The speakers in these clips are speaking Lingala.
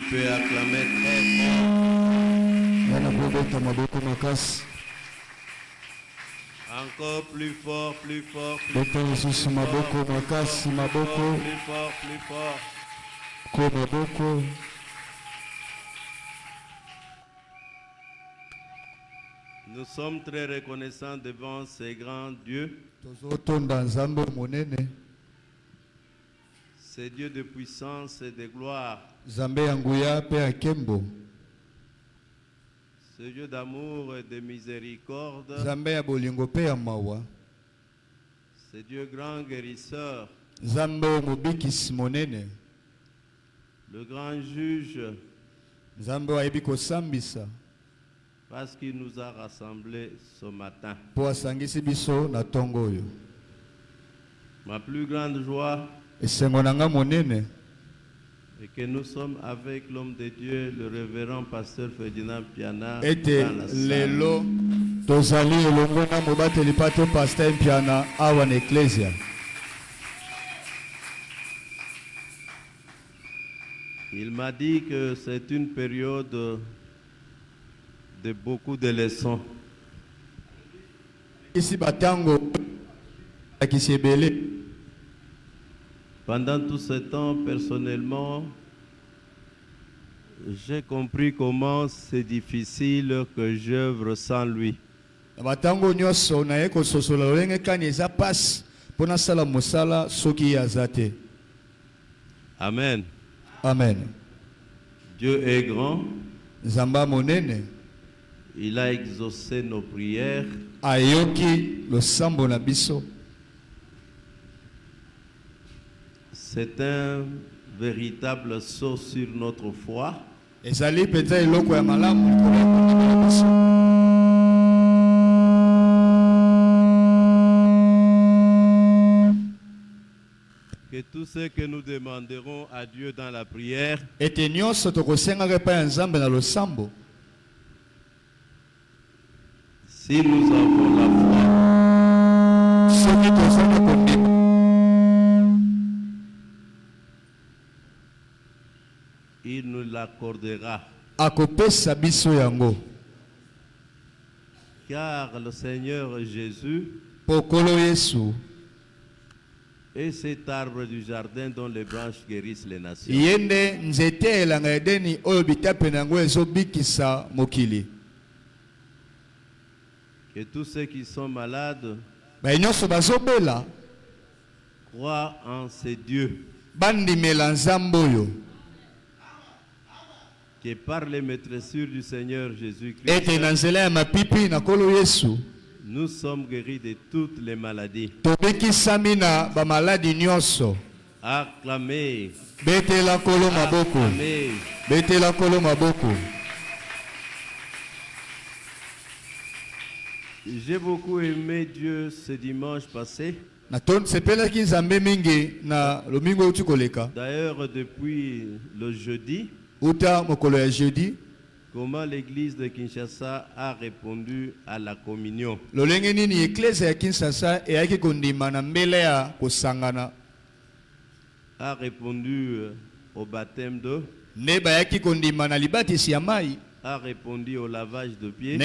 peux acclamer très fort. Encore plus fort, plus fort, plus fort, plus fort. Nous sommes très reconnaissants devant ces grands dieux. Ces dieux de puissance et de gloire. Ces dieux d'amour et de miséricorde. Ces dieux grands guérisseurs. Le grand juge. Parce qu'il nous a rassemblés ce matin. Ma plus grande joie est que nous sommes avec l'homme de Dieu, le révérend pasteur Ferdinand Piana. Il m'a dit que c'est une période de beaucoup de leçons. Pendant tout ce temps, personnellement, j'ai compris comment c'est difficile que j'œuvre sans lui. Amen. Amen. Dieu est grand. Zamba monene. Il a exaucé nos prières. Ayoki lo sambo na biso. C'est un véritable saut sur notre foi. Ezali peta eloko ya malamu. Que tout ce que nous demanderons à Dieu dans la prière, ete nyonso tokosenga pa nzambe na lo sambo. Si nous avons la foi, il nous l'accordera. Car le Seigneur Jésus est cet arbre du jardin dont les branches guérissent les nations. Que tous ceux qui sont malades croient en ces dieux. Que par les maîtressures du Seigneur Jésus-Christ, nous sommes guéris de toutes les maladies. Acclamez. J'ai beaucoup aimé Dieu ce dimanche passé. D'ailleurs, depuis le jeudi, comment l'église de Kinshasa a répondu à la communion. A répondu au baptême d'eau. A répondu au lavage de pieds.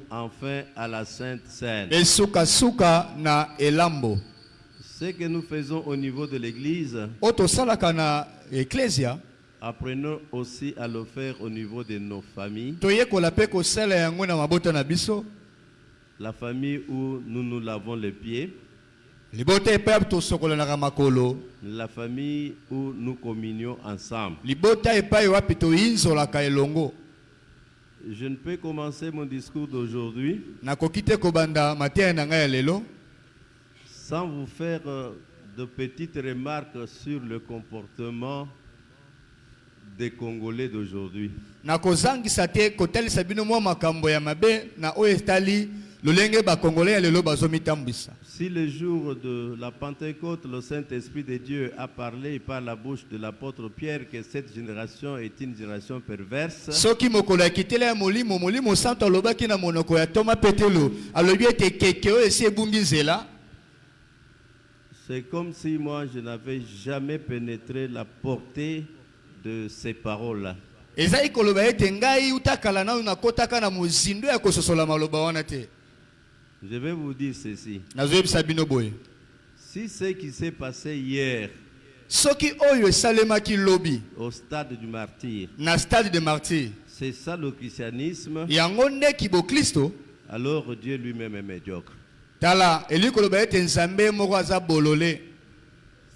Enfin à la Sainte Seine. Ce que nous faisons au niveau de l'église, apprenons aussi à le faire au niveau de nos familles. La famille où nous lavons les pieds. La famille où nous communions ensemble. Je ne peux commencer mon discours d'aujourd'hui sans vous faire de petites remarques sur le comportement des Congolais d'aujourd'hui. Si le jour de la Pentecôte, le Saint-Esprit de Dieu a parlé par la bouche de l'apôtre Pierre que cette génération est une génération perverse, c'est comme si moi je n'avais jamais pénétré la portée de ces paroles-là. ezali koloba ete ngai utakala na nakotaka na mozindo ya kososola maloba wana te. Je vais vous dire ceci. Nazoyebisa bino boye. Si ce qui s'est passé hier Soki oyo esalemaki lobi au stade du martyr, na stade de martyr, c'est ça le christianisme, yango ndeki bo Kristo, alors Dieu lui-même est médiocre. tala eli koloba ete nzambe moko aza bolole,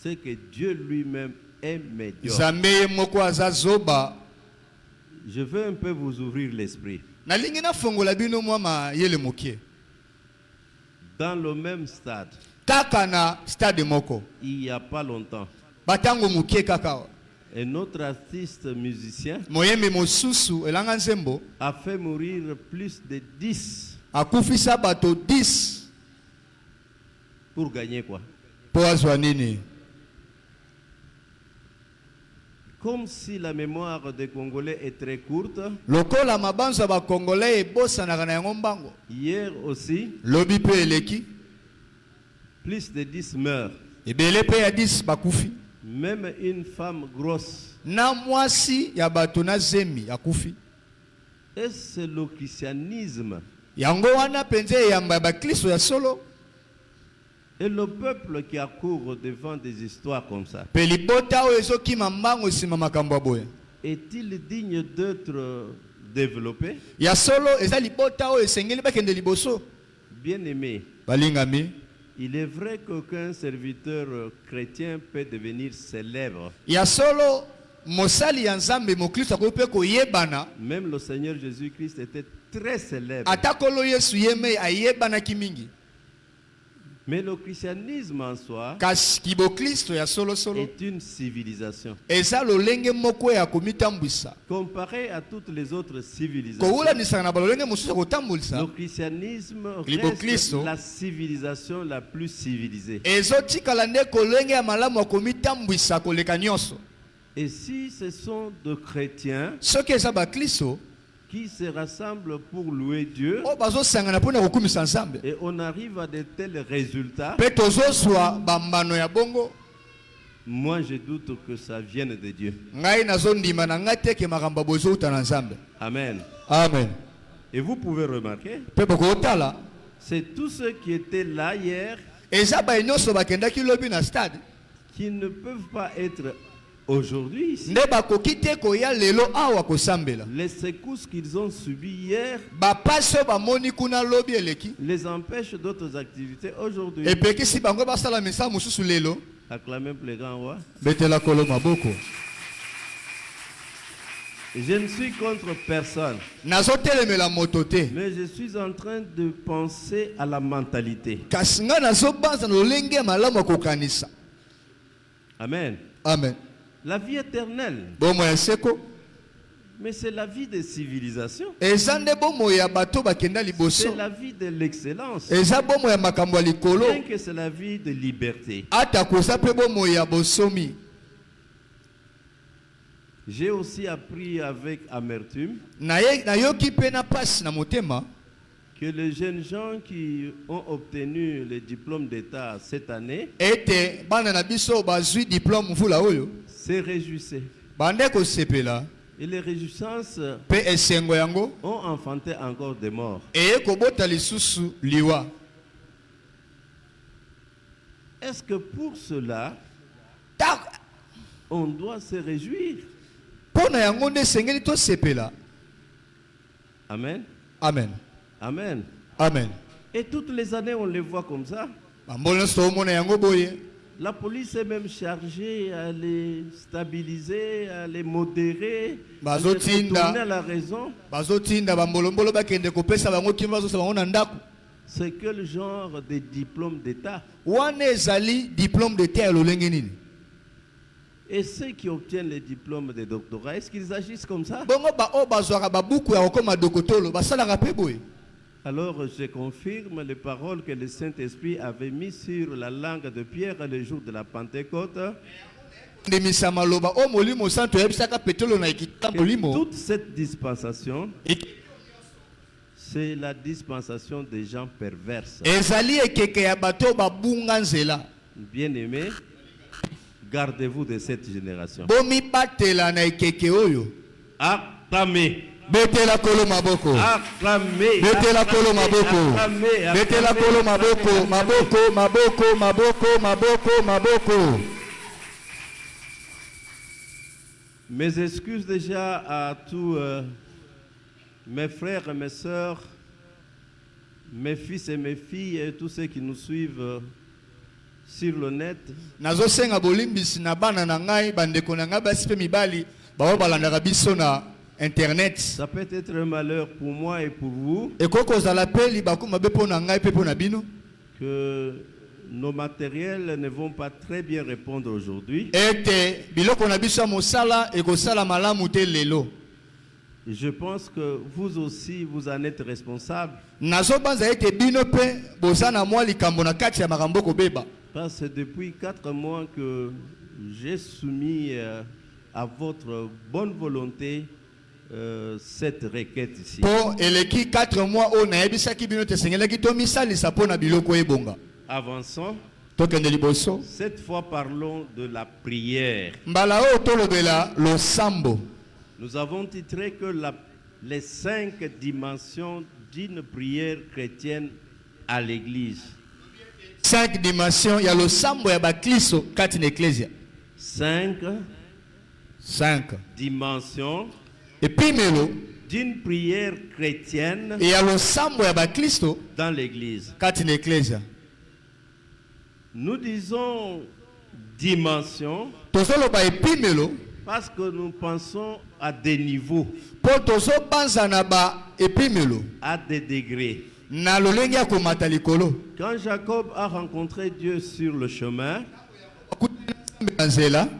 C'est que Dieu lui-même est médiocre. nzambe ye moko aza zoba. Je veux un peu vous ouvrir l'esprit. Nalingi nafongola bino mwa mayele mokie. Dans le même stade, Kaka na stade moko il n'y a pas longtemps, batango mokie kaka un autre artiste musicien moyembi mosusu elanga nzembo a fait mourir plus de 10 akufisa bato 10 pour gagner quoi? po azwa nini. Comme si la mémoire des Congolais est très courte, Lokola mabanzo ya bakongolais ebosanaka na yango mbango. hier aussi, Lobi pe eleki plus de 10 meurent. ebele pe ya 10 bakufi. Même une femme grosse. Na mwasi ya bato na zemi akufi. Et c'est le christianisme. Yango wana penze eyamba ya bakristo ya solo. Et le peuple qui accourt devant des histoires comme ça, Pe libota oyo ezokima mbango nsima makambo ya boye. est-il digne d'être développé? Ya solo eza libota oyo esengeli bakende liboso. Bien-aimé, Balingami. il est vrai qu'aucun serviteur chrétien peut devenir célèbre. Ya solo mosali ya nzambe mokristo akoki mpe koyebana. Même le Seigneur Jésus-Christ était très célèbre. Ata kolo yesu ye me ayebanaki mingi. Mais le christianisme en soi Kasi kibokristo ya solo solo est une civilisation. eza lolenge moko ya komitambwisa. Comparé à toutes les autres civilisations, Kowulanisaka na balolenge mosusu ya kotambwisa. le christianisme Libo reste Kristo. la civilisation la plus civilisée. Ezotikala nde kolenge ya malamu ya komitambwisa koleka nyonso. Et si ce sont des chrétiens Soki eza bakristo qui se rassemblent pour louer Dieu oyo bazosangana mpona kokumisa nzambe et on arrive à de tels résultats, mpe tozozwa bambano ya bongo, moi je doute que ça vienne de Dieu. ngai nazondima na ngai teke makambo bozouta na nzambe. Amen. Amen. Et vous pouvez remarquer, Mpe bokotala c'est tous ceux qui étaient là hier eza baye nyonso bakendaki lobi na stade qui ne peuvent pas être aujourd'hui ici. nde bakoki te koya lelo awa kosambela. Les secousses qu'ils ont subies hier Bapasi oyo bamoni kuna lobi eleki les empêchent d'autres activités aujourd'hui. epekisi bango basala misala mosusu lelo. Acclamez le grand roi. Betela kolo maboko. Je ne suis contre personne, Nazotelemela moto te, mais je suis en train de penser à la mentalité. kasi ngai nazobanza na lolenge ya malamu ya kokanisa. Amen. Amen. La vie éternelle, Bomo ya seko mais c'est la vie des civilisations. eza nde bomo ya bato bakenda C'est liboso. la vie de l'excellence. Eza bomo ya makambo ya likolo. Bien que c'est la vie de liberté. Ata koza pe bomo ya bosomi. J'ai aussi appris avec amertume Nayoki pe na pasi na motema que les jeunes gens qui ont obtenu le diplôme d'État cette année ete bana na biso bazwi diplôme mvula oyo se réjouissaient. bande kosepela Et les réjouissances pe esengo yango ont enfanté encore des morts. eye kobota lisusu liwa. Est-ce que pour cela, Tak on doit se réjouir? pona yango nde esengeli tosepela. Amen. Amen. Amen. Amen. Et toutes les années, on les voit comme ça. Bambolo nyonso tomona yango boye. La police est même chargée à les stabiliser, à les modérer, à les Bazotinda. retourner à la raison. Bazotinda bambolombolo bakende kopesa bango kimba bazosa bango na ndako. C'est quel genre de diplôme d'État? Wana ezali diplôme de terre lolenge nini? Et ceux qui obtiennent les diplômes de doctorat, est-ce qu'ils agissent comme ça? Bongo ba o bazwaka babuku ya kokoma dokotolo basalaka pe boye. Alors je confirme les paroles que le Saint-Esprit avait mises sur la langue de Pierre le jour de la Pentecôte. Ndemisa maloba o molimo santo yebisaka petolo na ekita Que molimo. toute cette dispensation, c'est la dispensation des gens perverses. Ezali ekeke ya bato babunga nzela. Bien-aimés, Gardez-vous de cette génération. Bomi batela na ekeke oyo. Acclamez. Betela kolo maboko. Acclamez. Betela kolo maboko. Betela kolo maboko. Maboko, maboko, maboko, maboko, maboko. Mes excuses déjà à tous mes frères et mes sœurs, mes fils et mes filles et tous ceux qui nous suivent sur le net. Nazo senga bolimbisi na bana na ngai bandeko na ngai basi pe mibali bawo balandaka biso na internet. Ça peut être un malheur pour moi et pour vous. Et koko zala peli bakuma be pona ngai pe pona bino. Que nos matériels ne vont pas très bien répondre aujourd'hui. Ete biloko na biso mosala e ko sala malamu te lelo. Je pense que vous aussi vous en êtes responsable. Nazo banza ete bino pe bozana mwa likambo na kati ya makambo ko beba. Parce que depuis 4 mois que j'ai soumis à votre bonne volonté cette requête ici. Po eleki 4 mois o na ebisaki bino te sengelaki to misalisa pona biloko ebonga. Avançons. Tokende liboso. Cette fois parlons de la prière. Mbala o tolobela lo sambo. Nous avons titré que les 5 dimensions d'une prière chrétienne à l'église. 5 dimensions ya lo sambo ya bakliso kati na ecclesia. 5 dimensions epimelo d'une prière chrétienne ya lo sambo ya baklisto dans l'église. kati na ecclesia. Nous disons dimension tozoloba epimelo parce que nous pensons à des niveaux, po tozobanza na ba epimelo à des degrés. na lolenge ya komata likolo. Quand Jacob a rencontré Dieu sur le chemin,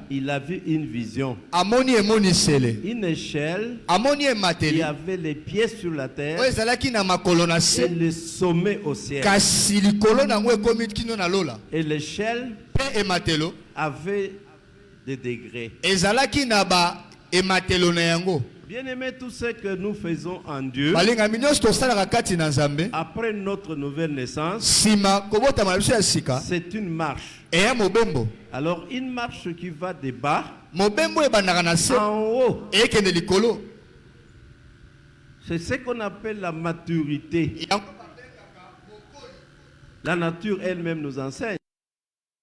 il a vu une vision, amoni emonisele, une échelle amoni qui emateli avait les pieds sur la terre oyo ezalaki na makolo na et se le sommet au ciel. kasi likolo nango ekomi kino na lola Et l'échelle mpe ematelo avait des degrés. ezalaki na ba ematelo na yango. Bien-aimés, tout ce que nous faisons en Dieu, balingami nyonso tosalaka kati na nzambe après notre nouvelle naissance, nsima kobotama na biso ya sika c'est une marche. eya mobembo. Alors, une marche qui va de bas Mobembo ebandaka na se en haut. ekende likolo. C'est ce qu'on appelle la maturité. La nature elle-même nous enseigne.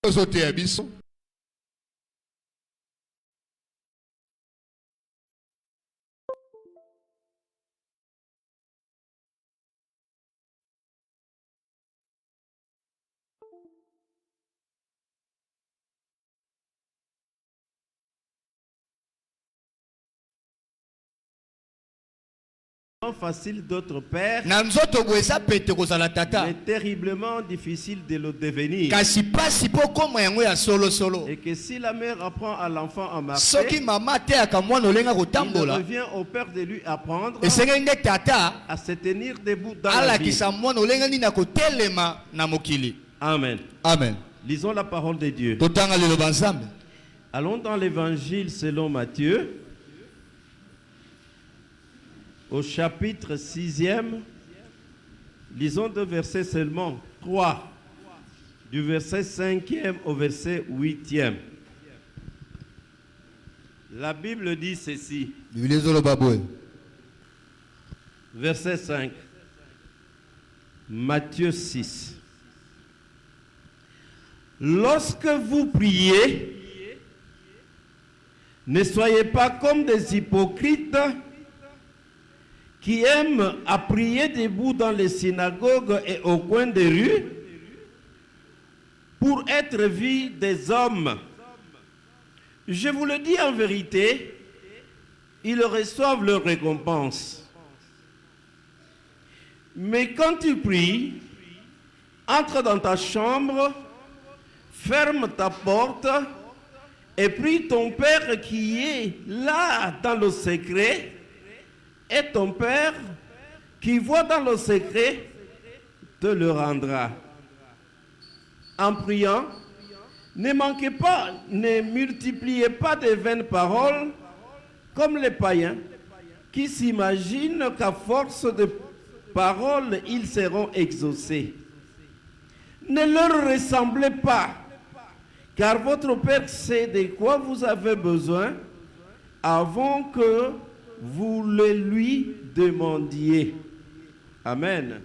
ozoteya biso. Facile d'autre part, Na nzoto bo eza pete kozala tata. mais terriblement difficile de le devenir. Kasi pasi po koma yango ya solo solo. Et que si la mère apprend à l'enfant à Soki marcher, mama ateyaka mwana olenga il kotambola revient au père de lui apprendre esengeli nde tata à se tenir debout dans la vie. alakisa mwana olenga nini na kotelema na mokili. Amen. Amen. Lisons la parole de Dieu. Totanga liloba nzambe. Allons dans l'évangile selon Matthieu, au chapitre 6e. Lisons 2 versets seulement, 3, du verset 5e au verset 8e. La Bible dit ceci, Biblia ezoloba boye. verset 5, Matthieu 6. Lorsque vous priez, ne soyez pas comme des hypocrites qui aiment à prier debout dans les synagogues et au coin des rues pour être vus des hommes. Je vous le dis en vérité, ils reçoivent leur récompense. Mais quand tu pries, entre dans ta chambre, ferme ta porte et prie ton Père qui est là dans le secret, et ton Père qui voit dans le secret te le rendra. En priant, ne manquez pas, ne multipliez pas de vaines paroles comme les païens qui s'imaginent qu'à force de paroles, ils seront exaucés. Ne leur ressemblez pas, car votre Père sait de quoi vous avez besoin avant que vous le lui demandiez. Amen.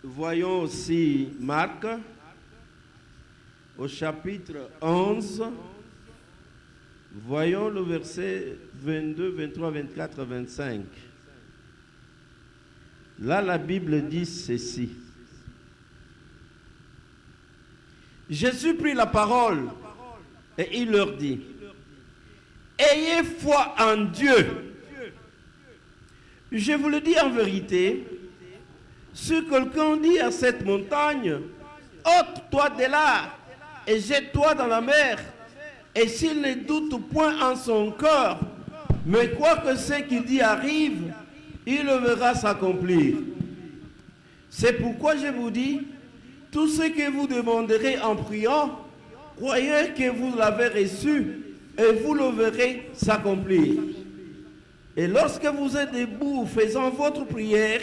Voyons aussi Marc au chapitre 11. Voyons le verset 22, 23, 24, 25. Là, la Bible dit ceci. Jésus prit la parole et il leur dit, ayez foi en Dieu. Je vous le dis en vérité, si quelqu'un dit à cette montagne, ôte-toi de là et jette-toi dans la mer, et s'il ne doute point en son cœur, mais quoi que ce qu'il dit arrive, il le verra s'accomplir. C'est pourquoi je vous dis, tout ce que vous demanderez en priant, croyez que vous l'avez reçu et vous le verrez s'accomplir. Et lorsque vous êtes debout faisant votre prière,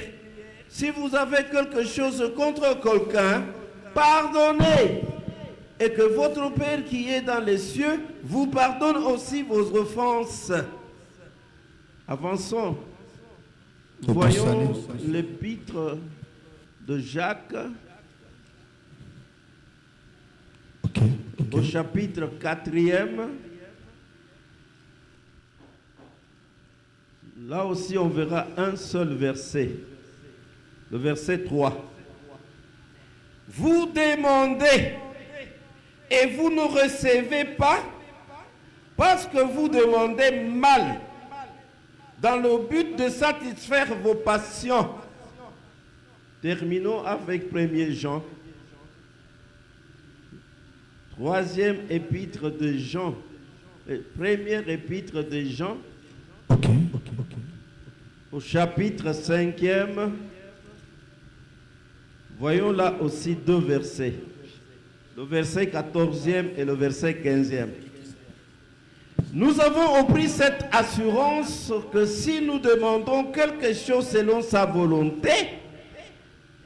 si vous avez quelque chose contre quelqu'un, pardonnez, et que votre Père qui est dans les cieux vous pardonne aussi vos offenses. Avançons. Voyons l'épître de Jacques. Au chapitre 4e, là aussi on verra un seul verset, le verset 3. Vous demandez et vous ne recevez pas parce que vous demandez mal, dans le but de satisfaire vos passions. Terminons avec 1er Jean. Troisième épître de Jean, première épître de Jean, au chapitre 5e, voyons là aussi deux versets, le verset 14e et le verset 15e. Nous avons appris cette assurance que si nous demandons quelque chose selon sa volonté,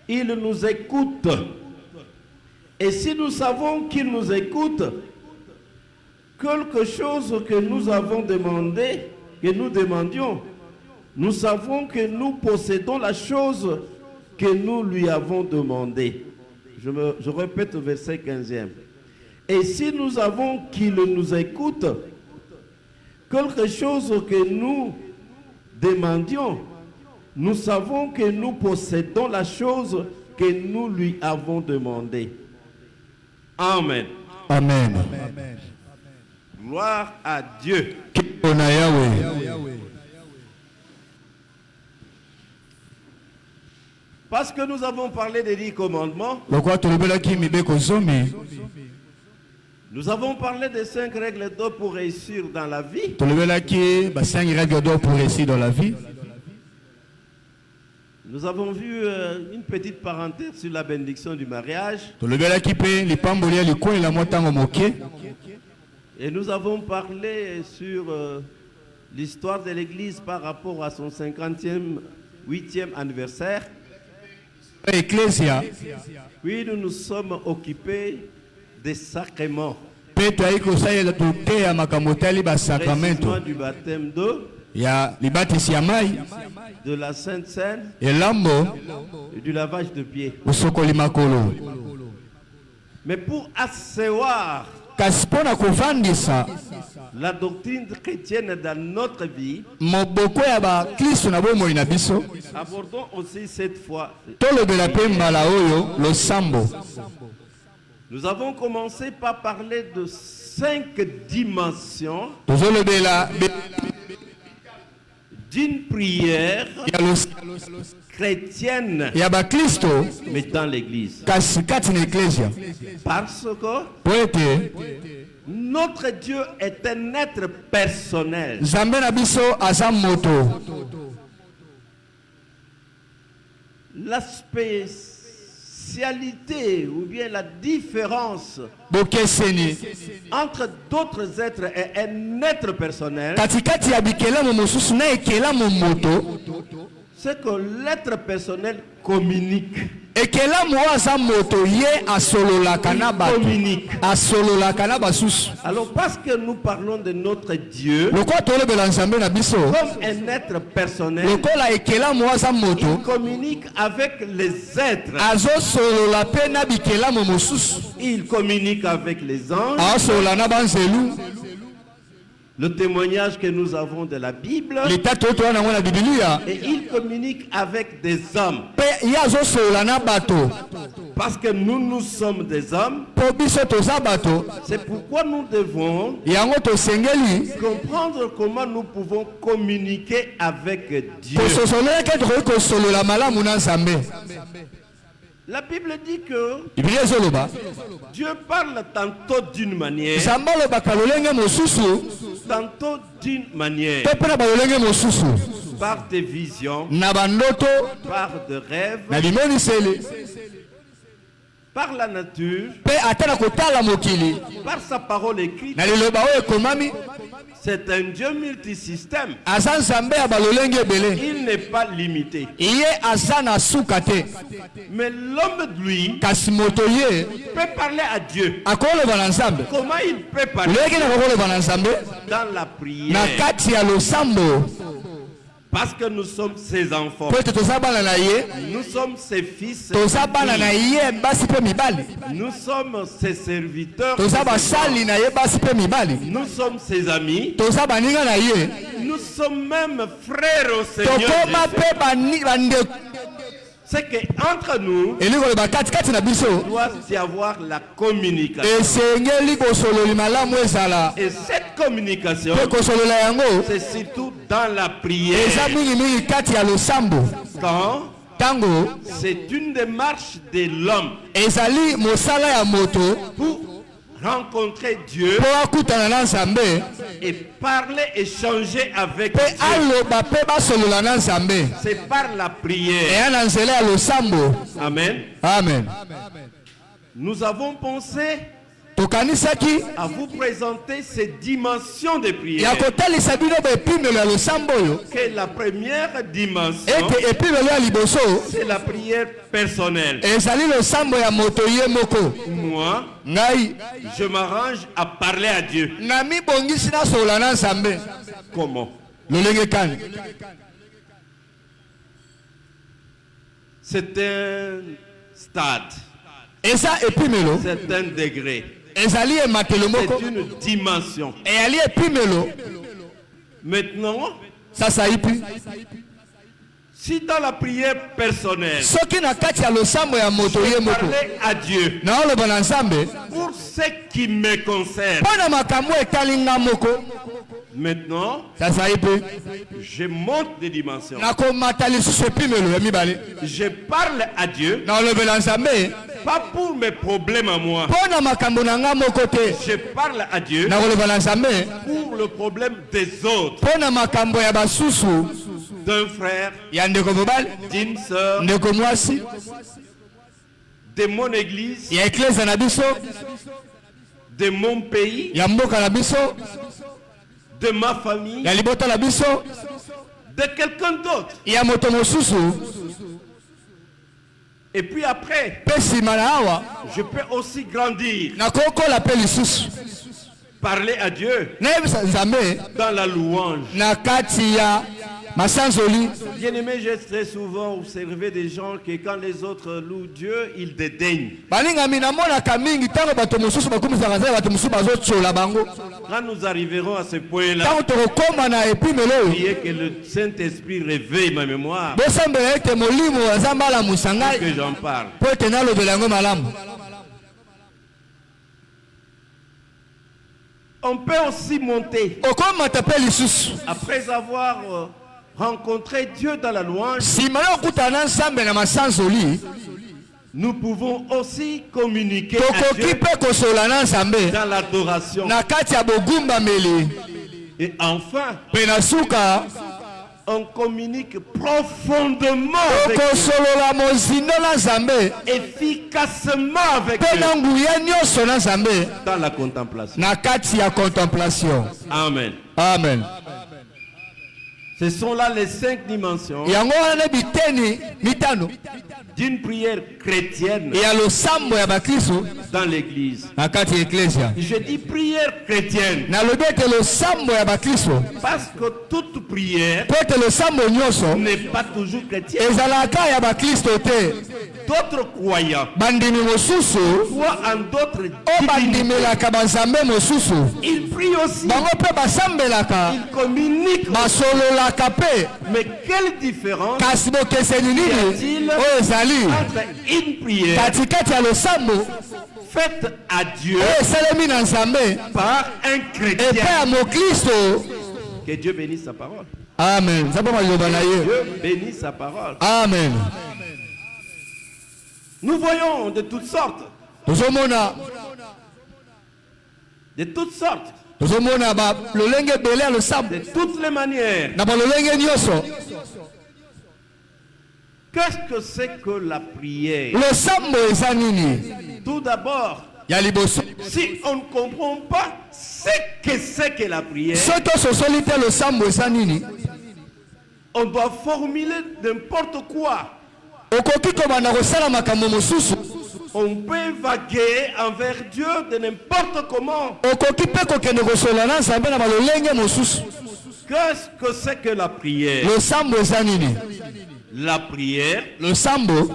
il nous écoute. Et si nous savons qu'il nous écoute, quelque chose que nous avons demandé, que nous demandions, nous savons que nous possédons la chose que nous lui avons demandé. Je répète le verset 15e. Et si nous savons qu'il nous écoute, quelque chose que nous demandions, nous savons que nous possédons la chose que nous lui avons demandé. Amen. Amen. Gloire à Dieu. Parce que nous avons parlé des 10 commandements, nous avons parlé des 5 règles d'or pour réussir dans la vie. Nous avons vu une petite parenthèse sur la bénédiction du mariage. Et nous avons parlé sur l'histoire de l'Église par rapport à son 50e, 8e anniversaire. Oui, nous nous sommes occupés des sacrements. Précisément du baptême d'eau, de la Sainte Seine et du lavage de pieds. Mais pour asseoir la doctrine chrétienne dans notre vie, abordons aussi cette fois. Nous avons commencé par parler de 5 dimensions d'une prière chrétienne, mais dans l'église. Parce que notre Dieu est un être personnel. La spécialité ou bien la différence entre d'autres êtres et un être personnel, c'est que l'être personnel communique. ekelamu aza moto ye asololaka na bato communique. asololaka na basusu Alors parce que nous parlons de notre Dieu lokola tolobela nzambe na biso comme un être personnel, lokola ekelamu aza moto il communique avec les êtres. azosolola mpe na bikelamu mosusu Il communique avec les anges. aosolola na banzelu Le témoignage que nous avons de la Bible. litatu oyo towana yango na bibilia Et il communique avec des hommes. mpe ye azosolola na bato Parce que nous sommes des hommes. mpo biso toza bato C'est pourquoi nous devons yango tosengeli comprendre comment nous pouvons communiquer avec Dieu. tososoleli ke tokoki kosolola malamu na nzambe La Bible dit que bibilia ezoloba Dieu parle tantôt d'une manière, nzambe alobaka lolenge mosusu tantôt d'une manière, mpe mpe na balolenge mosusu par des visions, na bandoto par des rêves, na bimoniseli par la nature, mpe ata na kotala mokili par sa parole écrite. na liloba oyo ekomami C'est un Dieu multisystème. aza nzambe ya balolenge ebele Il n'est pas limité. ye aza na suka te Mais l'homme, lui, kasi moto ye peut parler à Dieu. akoloba na nzambe Comment il peut parler leki na kokoloba na nzambe dans la na prière? kati ya losambo Parce que nous sommes ses enfants. po ete toza bana na ye Nous sommes ses fils. toza bana na ye basi mpe mibali Nous sommes ses serviteurs. toza basali na ye basi mpe mibali Nous sommes ses amis. toza baninga na ye Nous sommes même frères au Seigneur. tokoma Jésus. mpe bandeko C'est qu'entre nous, elingi koloba katikati na biso il doit y avoir la communication. esengeli kosololi malamu ezala Et cette communication, mpe kosolola yango c'est surtout dans la eza prière. mingimingi kati ya losambo Quand ntango c'est une démarche de l'homme ezali mosala ya moto pour rencontrer Dieu mpo akutana na nzambe et parler, échanger avec mpe Dieu. aloba mpe basolola na nzambe C'est par la prière. eya na nzela ya losambo Amen. amen Nous avons pensé tokanisaki à vous présenter ces dimensions de ya prière. kotalisa bino baepimelo ya losambo oyo Que la première dimension, ete epimelo ya liboso c'est la prière personnelle. ezali losambo ya moto ye moko Moi, ngai je m'arrange à parler à Dieu. na mibongisi nasolola na nzambe Comment? lolenge kani C'est un stade, eza epimelo c'est un degré, ezali emakelo moko c'est une dimension. eyali epimelo Maintenant, sasa ipi si dans la prière personnelle, soki na kati ya losambo ya moto ye moko parler à Dieu naoloba na nzambe pour ce qui me concerne, mpo na makambo etali nga moko maintenant, sasa ipi je monte des dimensions. nakomata lisusu epimelo ya mibale Je parle à Dieu, naolobela nzambe pas pour mes problèmes à moi. mpo na makambo na nga moko te Je parle à Dieu nakoloba na nzambe pour le problème des autres, mpo na makambo ya basusu d'un frère, ya ndeko mobali d'une sœur, ndeko mwasi de mon église, ya eklezia na biso de mon pays, ya mboka na biso de ma famille, ya libota na biso de quelqu'un d'autre. ya moto mosusu Et puis après, mpe nsima na awa je peux aussi grandir, nakokola mpe lisusu parler à Dieu nayebisa nzambe dans la louange. na kati ya masanzoli Bien-aimé, j'ai très souvent observé des gens qui, quand les autres louent Dieu, ils dédaignent. balingami namonaka mingi ntango bato mosusu bakumisaka nzambe bato mosusu bazotsola bango Quand nous arriverons à ce point-là, ntango tokokoma na epimelo oyo priez que le Saint-Esprit réveille ma mémoire, bosambela ete molimo ya nzambe alamusa ngai que j'en parle. mpo ete nalobela yango malamu On peut aussi monter, okomata mpe lisusu après avoir rencontré Dieu dans la louange, nsima na okutana na nzambe na masanzoli nous pouvons aussi communiquer à tokoki Dieu mpe kosola na nzambe dans l'adoration. na kati ya bogumbameli Et enfin, mpe na suka on communique profondément avec Dieu, okosolola mozindo na nzambe efficacement avec mpe Dieu, na nguya nyonso na nzambe dans la contemplation. na kati ya contemplation Amen. amen Ce sont là les 5 dimensions yango wana na biteni mitano d'une prière chrétienne ya losambo ya bakristo dans l'église. na kati ya eklesia. Je dis prière chrétienne Nalobi ete losambo ya bakristo parce que toute prière po ete losambo nyonso n'est pas toujours chrétienne. ezalaka ya bakristo te. D'autres croyants Bandimi mosusu croient en d'autres o divinités. bandimelaka banzambe mosusu Ils prient aussi, bango mpe basambelaka ils communiquent. basololaka mpe. Mais quelle différence Kasi bokeseni nini oyo ezali entre une prière katikati ya losambo faite à Dieu oyo esalemi na nzambe par un epai chrétien? ya mokristo. Que Dieu bénisse sa parole. Amen. Nzambe maloba na ye. Dieu bénisse sa parole. Amen. Nous voyons de toutes sortes, tozomona lolenge ebele ya losambo de toutes les manières. na balolenge nyonso. Qu'est-ce que c'est que la prière? Losambo eza nini? Tout d'abord, Ya liboso si on ne comprend pas ce que c'est que la prière, so tososoli te losambo eza nini, on doit formuler n'importe quoi. okoki kobanda kosala makambo mosusu. On peut vaguer envers Dieu de n'importe comment. Okoki mpe kokende kosola na nzambe na balolenge mosusu. Qu'est-ce que c'est que la prière? Losambo eza nini? La prière Losambo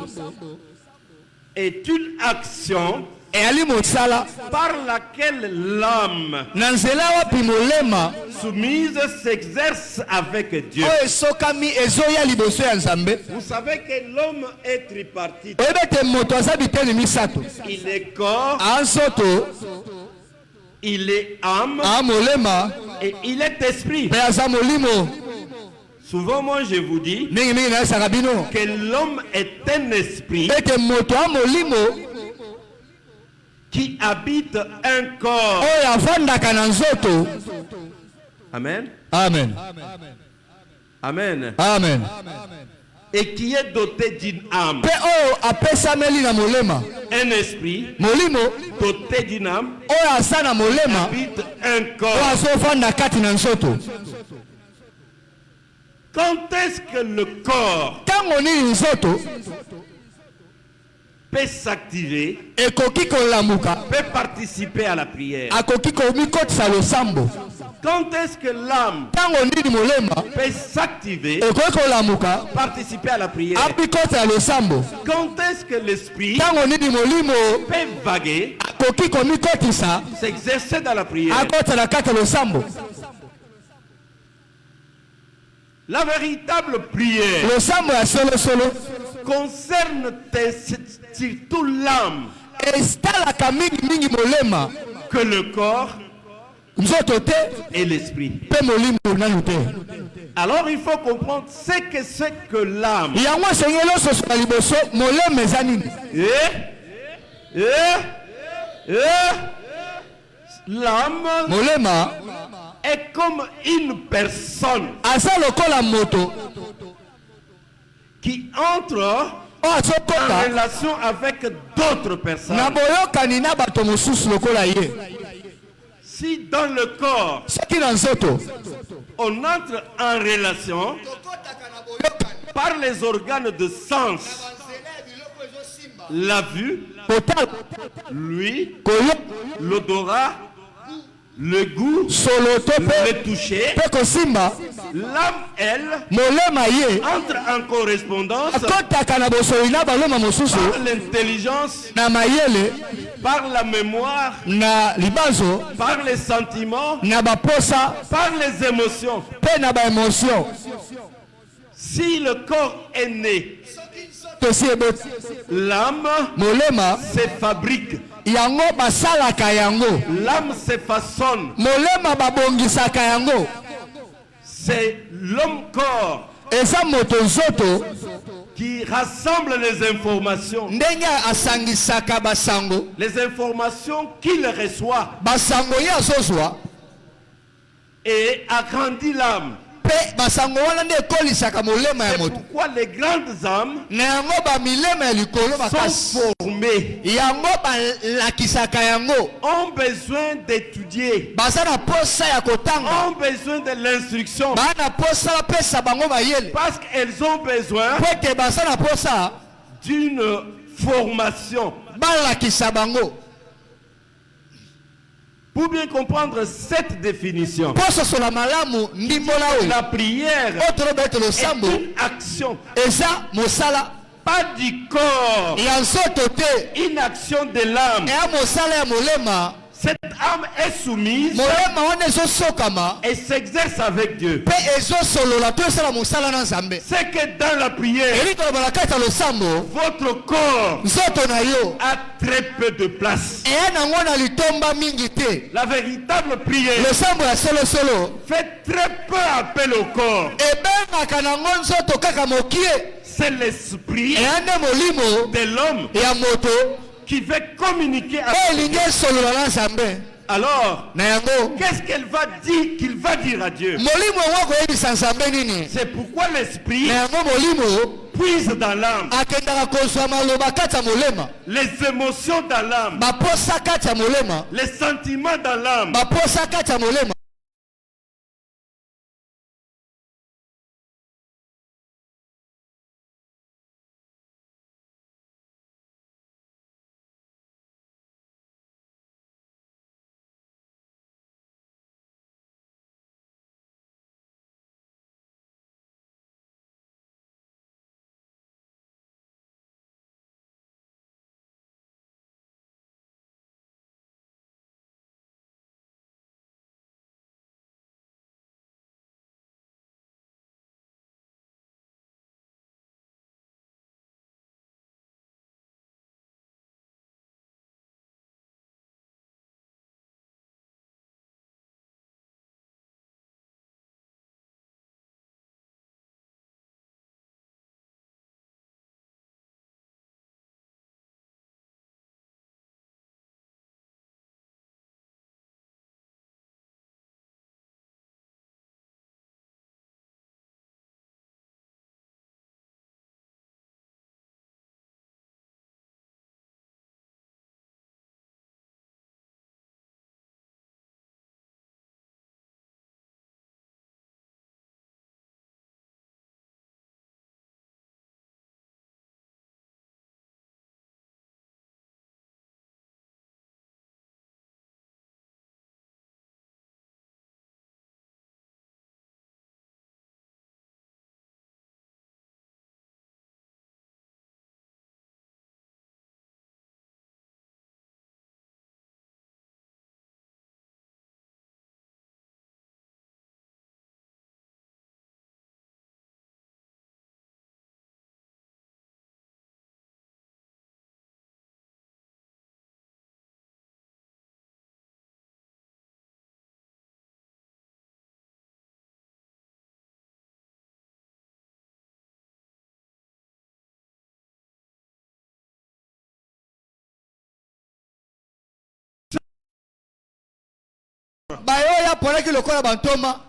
est une action eyali mosala par laquelle l'âme na nzela wapi molema soumise s'exerce avec Dieu. oyo esokami ezoya liboso ya nzambe. Vous savez que l'homme est tripartite. Oyebi ete moto aza biteni misato. Il est corps, Ansoto, il est âme molema, et il est esprit. mpe aza molimo. Souvent, moi, je vous dis Mingi nayesaka bino que l'homme est un esprit ete moto molimo qui habite un corps. oyo avandaka na nzoto. Amen. Amen. Amen. Amen. Et qui est doté d'une âme. Mpe oyo apesameli na molema. Un esprit Molimo doté d'une âme oyo aza na molema habite un oyo corps. azovanda kati na nzoto. Quand est-ce que le corps Ntango nini nzoto peut s'activer, ekoki kolamuka, peut participer à la prière? akoki komikotisa losambo. Quand est-ce que l'âme Ntango nini molema peut s'activer, ekoki kolamuka, participer à la prière? apikotisa losambo. Quand est-ce que l'esprit Ntango nini molimo peut vaguer, akoki komikotisa, s'exercer dans la prière? akotisa na kati ya losambo. La véritable prière Losambo ya solosolo concerne surtout l'âme esitalaka mingi molema que le corps nzoto te et l'esprit. mpe molimo nanu te. Alors il faut comprendre ce que c'est que l'âme. Yango esengeli ososola liboso molema eza nini. L'âme Molema est comme une personne aza lokola moto qui entre oyo en azokota relation avec d'autres personnes. na boyokani na bato mosusu lokola ye. Si dans le corps Soki na nzoto on entre en relation par les organes de sens, la vue, kotala, l'ouïe, koyo, l'odorat, le goût, solo to le mpe toucher, mpe kosimba, l'âme, elle, molema ye entre en correspondance akotaka na bosoli na baloma mosusu par l'intelligence, na mayele, par la mémoire, na libazo, par les sentiments, na baposa par les émotions. mpe na baémotion. Si le corps est né, Tosi eboti l'âme molema se fabrique, yango basalaka yango, l'âme se façonne. molema babongisaka yango. C'est l'homme-corps Eza moto nzoto qui rassemble les informations. ndenge asangisaka basango, Les informations qu'il reçoit basango ye azozwa et agrandit l'âme. mpe basango wana nde ekolisaka molema ya C'est moto. pourquoi les grandes âmes Na yango bamilema ya likolo makasi sont formées, yango balakisaka yango, ont besoin d'étudier, baza na posa ya kotanga, ont besoin de l'instruction, baa na posa bapesa bango mayele parce qu'elles ont besoin po ete baza na posa d'une formation. balakisa bango Pour bien comprendre cette définition, poso sola malamu ndimbola oyo la prière otoro bete losambo est une action, eza mosala pas du corps, ya nzoto te une action de l'âme. eya mosala ya molema. Cette âme est soumise molema wana ezosokama et s'exerce avec Dieu. mpe ezosolola to esala mosala na nzambe. C'est que dans la prière, elitoloba na kati ya losambo votre corps nzoto na yo a très peu de place. eya nango na litomba mingi te. La véritable prière losambo ya solosolo fait très peu appel au corps. ebengaka nango nzoto kaka mokie. C'est l'esprit eya nde molimo de l'homme ya moto qui veut communiquer oyo avec elingi esolola na nzambe. Alors, na yango qu'est-ce qu'il va dire à Dieu? molimo yango akoyebisa nzambe nini. C'est pourquoi l'esprit na yango molimo puise dans l'âme. akendaka kozwa maloba kati ya molema, Les émotions dans l'âme. baposa kati ya molema, Les sentiments dans l'âme. baposa kati ya molema. bayoya ponaki lokola bantoma.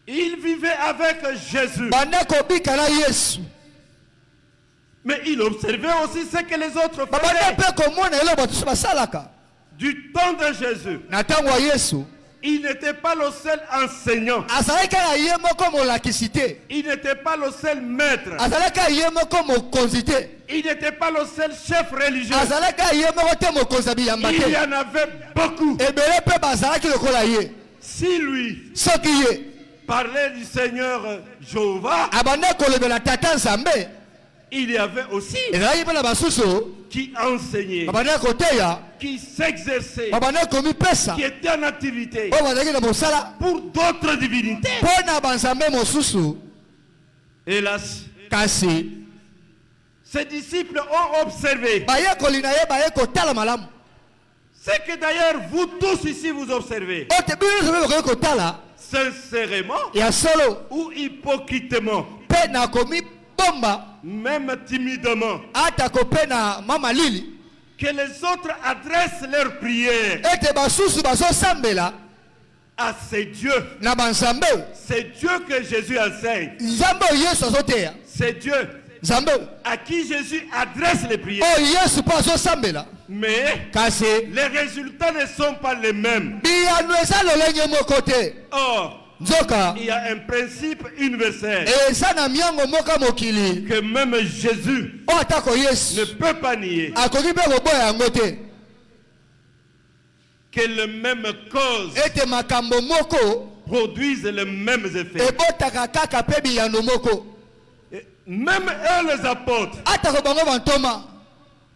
Il vivait avec Jésus. bandeko bika na Yesu. Mais il observait aussi ce que les autres babanda faisaient. mpe komona elo bato so basalaka. Du temps de Jésus, na ntango ya Yesu il n'était pas le seul enseignant. azalaki kaka ye moko molakisi te. Il n'était pas le seul maître. azalaki kaka ye moko mokonzi te. Il n'était pas le seul chef religieux. azalaki kaka ye moko te mokonzi ya biyamba Il y te. en avait beaucoup. ebele mpe bazalaki lokola ye. Si lui soki ye parlait du Seigneur Jéhovah, abanda kolobela tata nzambe, il y avait aussi ezalaki mpe na basusu qui enseignait, babanda koteya, qui s'exerçait, babanda komipesa qui était en activité oyo bazalaki na mosala pour d'autres divinités. mpo na banzambe mosusu. Hélas, kasi ses disciples ont observé bayekoli na ye baye kotala malamu. ce que d'ailleurs vous tous ici vous observez, oyo te bino nyonso mpe bakoki kotala sincèrement ya solo ou hypocritement, mpe na komibomba même timidement, atako mpe na mamalili que les autres adressent leurs prières ete basusu bazosambela à ces dieux. na banzambe oyo. C'est Dieu que Jésus enseigne. nzambe oyo Yesu azoteya, C'est Dieu nzambe oyo à qui Jésus adresse les prières. oyo Yesu mpo azosambela. Mais kasi les résultats ne sont pas les mêmes. biyano eza lolenge moko te. Or, nzoka il y a un principe universel eza na miango moka mokili que même Jésus oyo atako ne yesu peut pas nier, akoki mpe koboya yango te que les mêmes causes ete makambo moko produisent les mêmes effets. ebotaka kaka mpe biyano moko. Et même eux, les apôtres, atako bango bantoma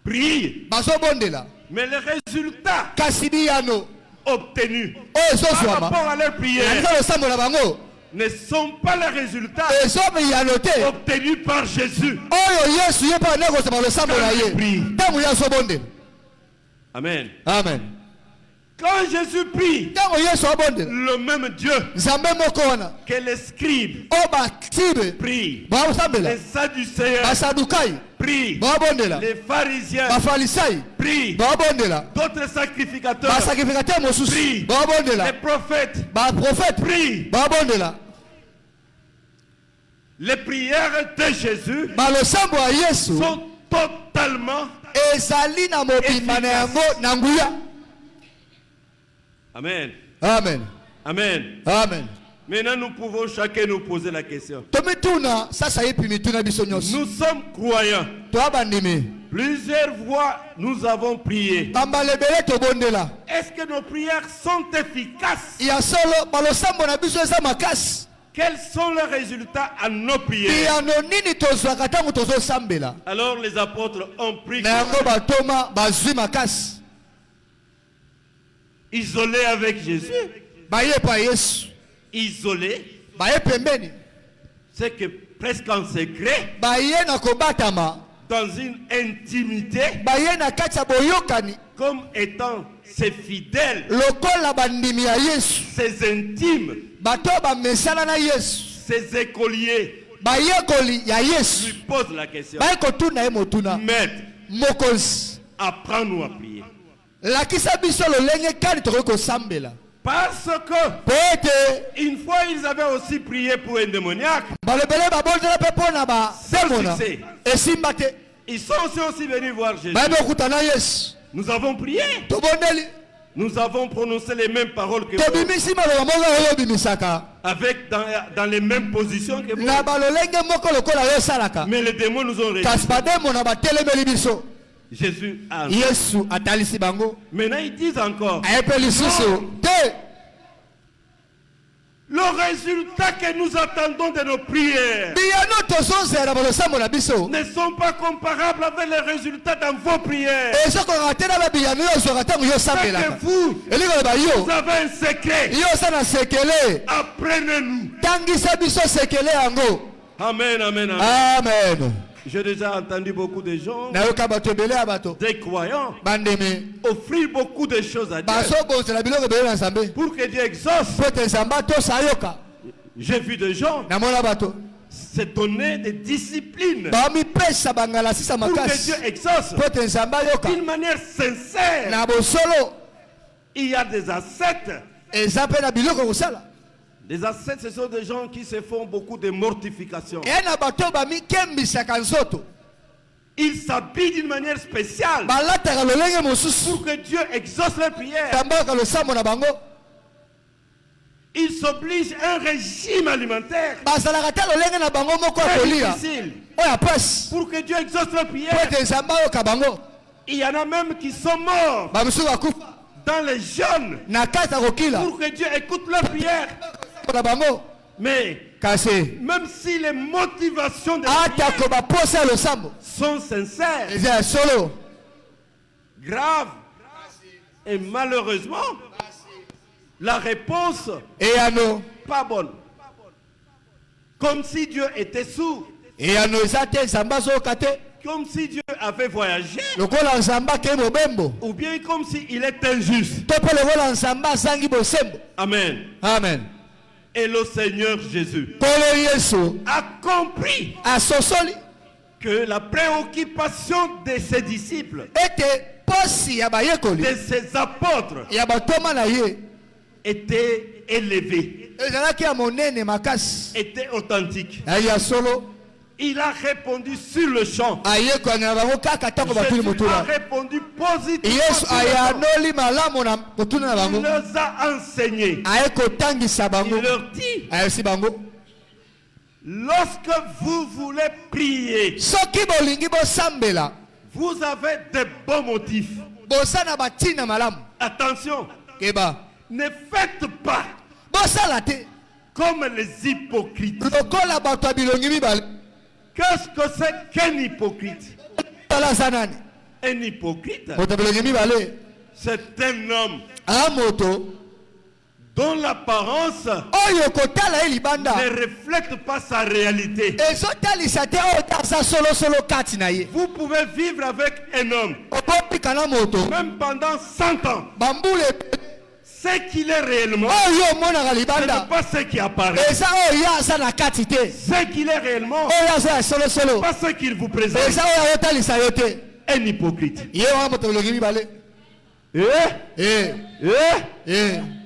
prient, bazobondela mais les résultats kasi biyano obtenus oyo par ezozwama rapport à leur prière eza losambo na bango ne sont pas les résultats ezobiyano te obtenus par Jésus. oyo yesu ye mpe ane kozama losambo na ye ntango ye azobondela. Amen. amen. Quand Jésus prie, ntango yesu abondela le même Dieu nzambe moko wana que les scribes oyo basibe prient, baosambela les sadducéens basadukai prient, baobondela les pharisiens bafalisai prient, baobondela d'autres sacrificateurs basakrifikatere mosusu prient, les baobondela prophètes baprofete prient. baobondela. Les prières de Jésus balosambo ya yesu sont totalement. ezali na mobimba na yango na nguya. Amen. amen. Amen. amen. Maintenant, nous pouvons chacun nous poser la question. tomituna sasa yepi mituna biso nyonso Nous sommes croyants. toya bandimi Plusieurs fois, nous avons prié. bambala ebele tobondela Est-ce que nos prières sont efficaces? ya solo balosambo na biso eza makasi. Quels sont les résultats à nos prières? biyano nini tozwaka ntango tozosambela Alors les apôtres ont pris, na yango batoma bazwi makasi isolés avec Jésus. baye pa yesu Isolés, baye pembeni c'est que presque en secret, baye na kobatama dans une intimité, baye na kati ya boyokani comme étant ses fidèles, lokola bandimi ya yesu ses intimes, bato bamesana na yesu ses écoliers, bayekoli ya lui yesu posent la question. baye kotuna ye motuna Maître, mokonzi apprends-nous à prier. lakisa biso lolenge kani tokoki kosambela Parce que po ete une fois ils avaient aussi prié pour un démoniaque, balobele babondela mpe mpo na bademona succès. esimba te Ils sont aussi venus voir Jésus. baye bokutana yesu Nous avons prié. tobondeli Nous avons prononcé les mêmes paroles que vous, tobimisi maloba moko oyo obimisaka avec dans les mêmes positions que vous. na balolenge moko lokola yo osalaka Mais les démons nous ont kasi réussi. bademona batelemeli biso Jésus a. yesu atalisi bango Maintenant ils disent encore, ayepe lisusu te le résultat que nous attendons de nos prières biyano tozozela balosambo na biso ne sont pas comparables avec les résultats dans vos prières. ezokoka te na babiyano yo ozwaka ntango yo C'est osambelaka que vous, elingi koloba yo vous avez un secret. yo oza na sekele Apprenez-nous. tangisa biso sekele yango. Amen, amen, amen. amen. J'ai déjà entendu beaucoup de gens, nayoka bato ebele ya bato des croyants, bandimi offrir beaucoup de choses à Dieu bazobonzela biloko ebele na nzambe pour que Dieu exauce. po ete nzambe atosa ayoka. J'ai vu des gens namona bato se donner des disciplines bamipesa bangala sisa pour que makasi Dieu exauce po ete nzambe ayoka d'une manière sincère. na bosolo. Il y a des ascètes. eza mpe na biloko kosala Les ascètes, ce sont des gens qui se font beaucoup de mortification. e na bato bamikembisaka nzoto Ils s'habillent d'une manière spéciale balataka lolenge mosusu pour que Dieu exauce leurs prières. tambaka losambo na bango Ils s'obligent à un régime alimentaire bazalaka te lolenge na bango moko ya très kolia difficile oyo apasi pour que Dieu exauce leurs po prières. ete nzambe ayoka bango. Il y en a même qui sont morts bamosusu bakufa dans les jeûnes na kati ya kokila pour que Dieu écoute leurs prières. na bango. Mais kasi même si les motivations de la atako prière baposa ya losambo sont sincères, eza ya solo graves, et malheureusement, la réponse eyano pas bonne. Comme si Dieu était sourd, eyano eza te nzambe azoyoka te comme si Dieu avait voyagé, lokola nzambe akei mobembo ou bien comme s'il est injuste. to mpe lokola nzambe azangi bosembo. Amen. amen. Et le Seigneur Jésus nkolo yesu a compris asosoli que la préoccupation de ses disciples, ete posi ya bayekoli de ses apôtres, ya batoma na ye était élevée, ezalaki ya monene makasi était authentique. ezali ya solo. Il a répondu sur le champ. ayekwana na bango kaka tango batuli Jésus a motuna répondu positivement. yesu sur le champ. ayanoli malamu na motuna na Il bango leur a enseigné. ayekotangisa bango Il leur dit, ayesi bango lorsque vous voulez prier, soki bolingi bosambela vous avez de bons motifs. bosana batina malamu Attention, keba ne faites pas bosala te comme les hypocrites. lokola bato ya bilongi mibale Qu'est-ce que c'est qu'un hypocrite? tala aza nani Un hypocrite, moto ya bilongi mibale c'est un homme aa moto dont l'apparence oyo kotala ye libanda ne reflète pas sa réalité. ezotalisa te oyo taza solosolo kati na ye Vous pouvez vivre avec un homme, okopika na moto même pendant 100 ans. bambula Ce qu'il est réellement, oyo omonaka ce n'est libanda pas ce qui apparaît. eza oyo ye aza na kati te Ce qu'il est réellement, oyo aza ya solosolo pas ce qu'il vous présente. eza oyo azotalisa yo te Un hypocrite. ye wana moto bilongi mibale Et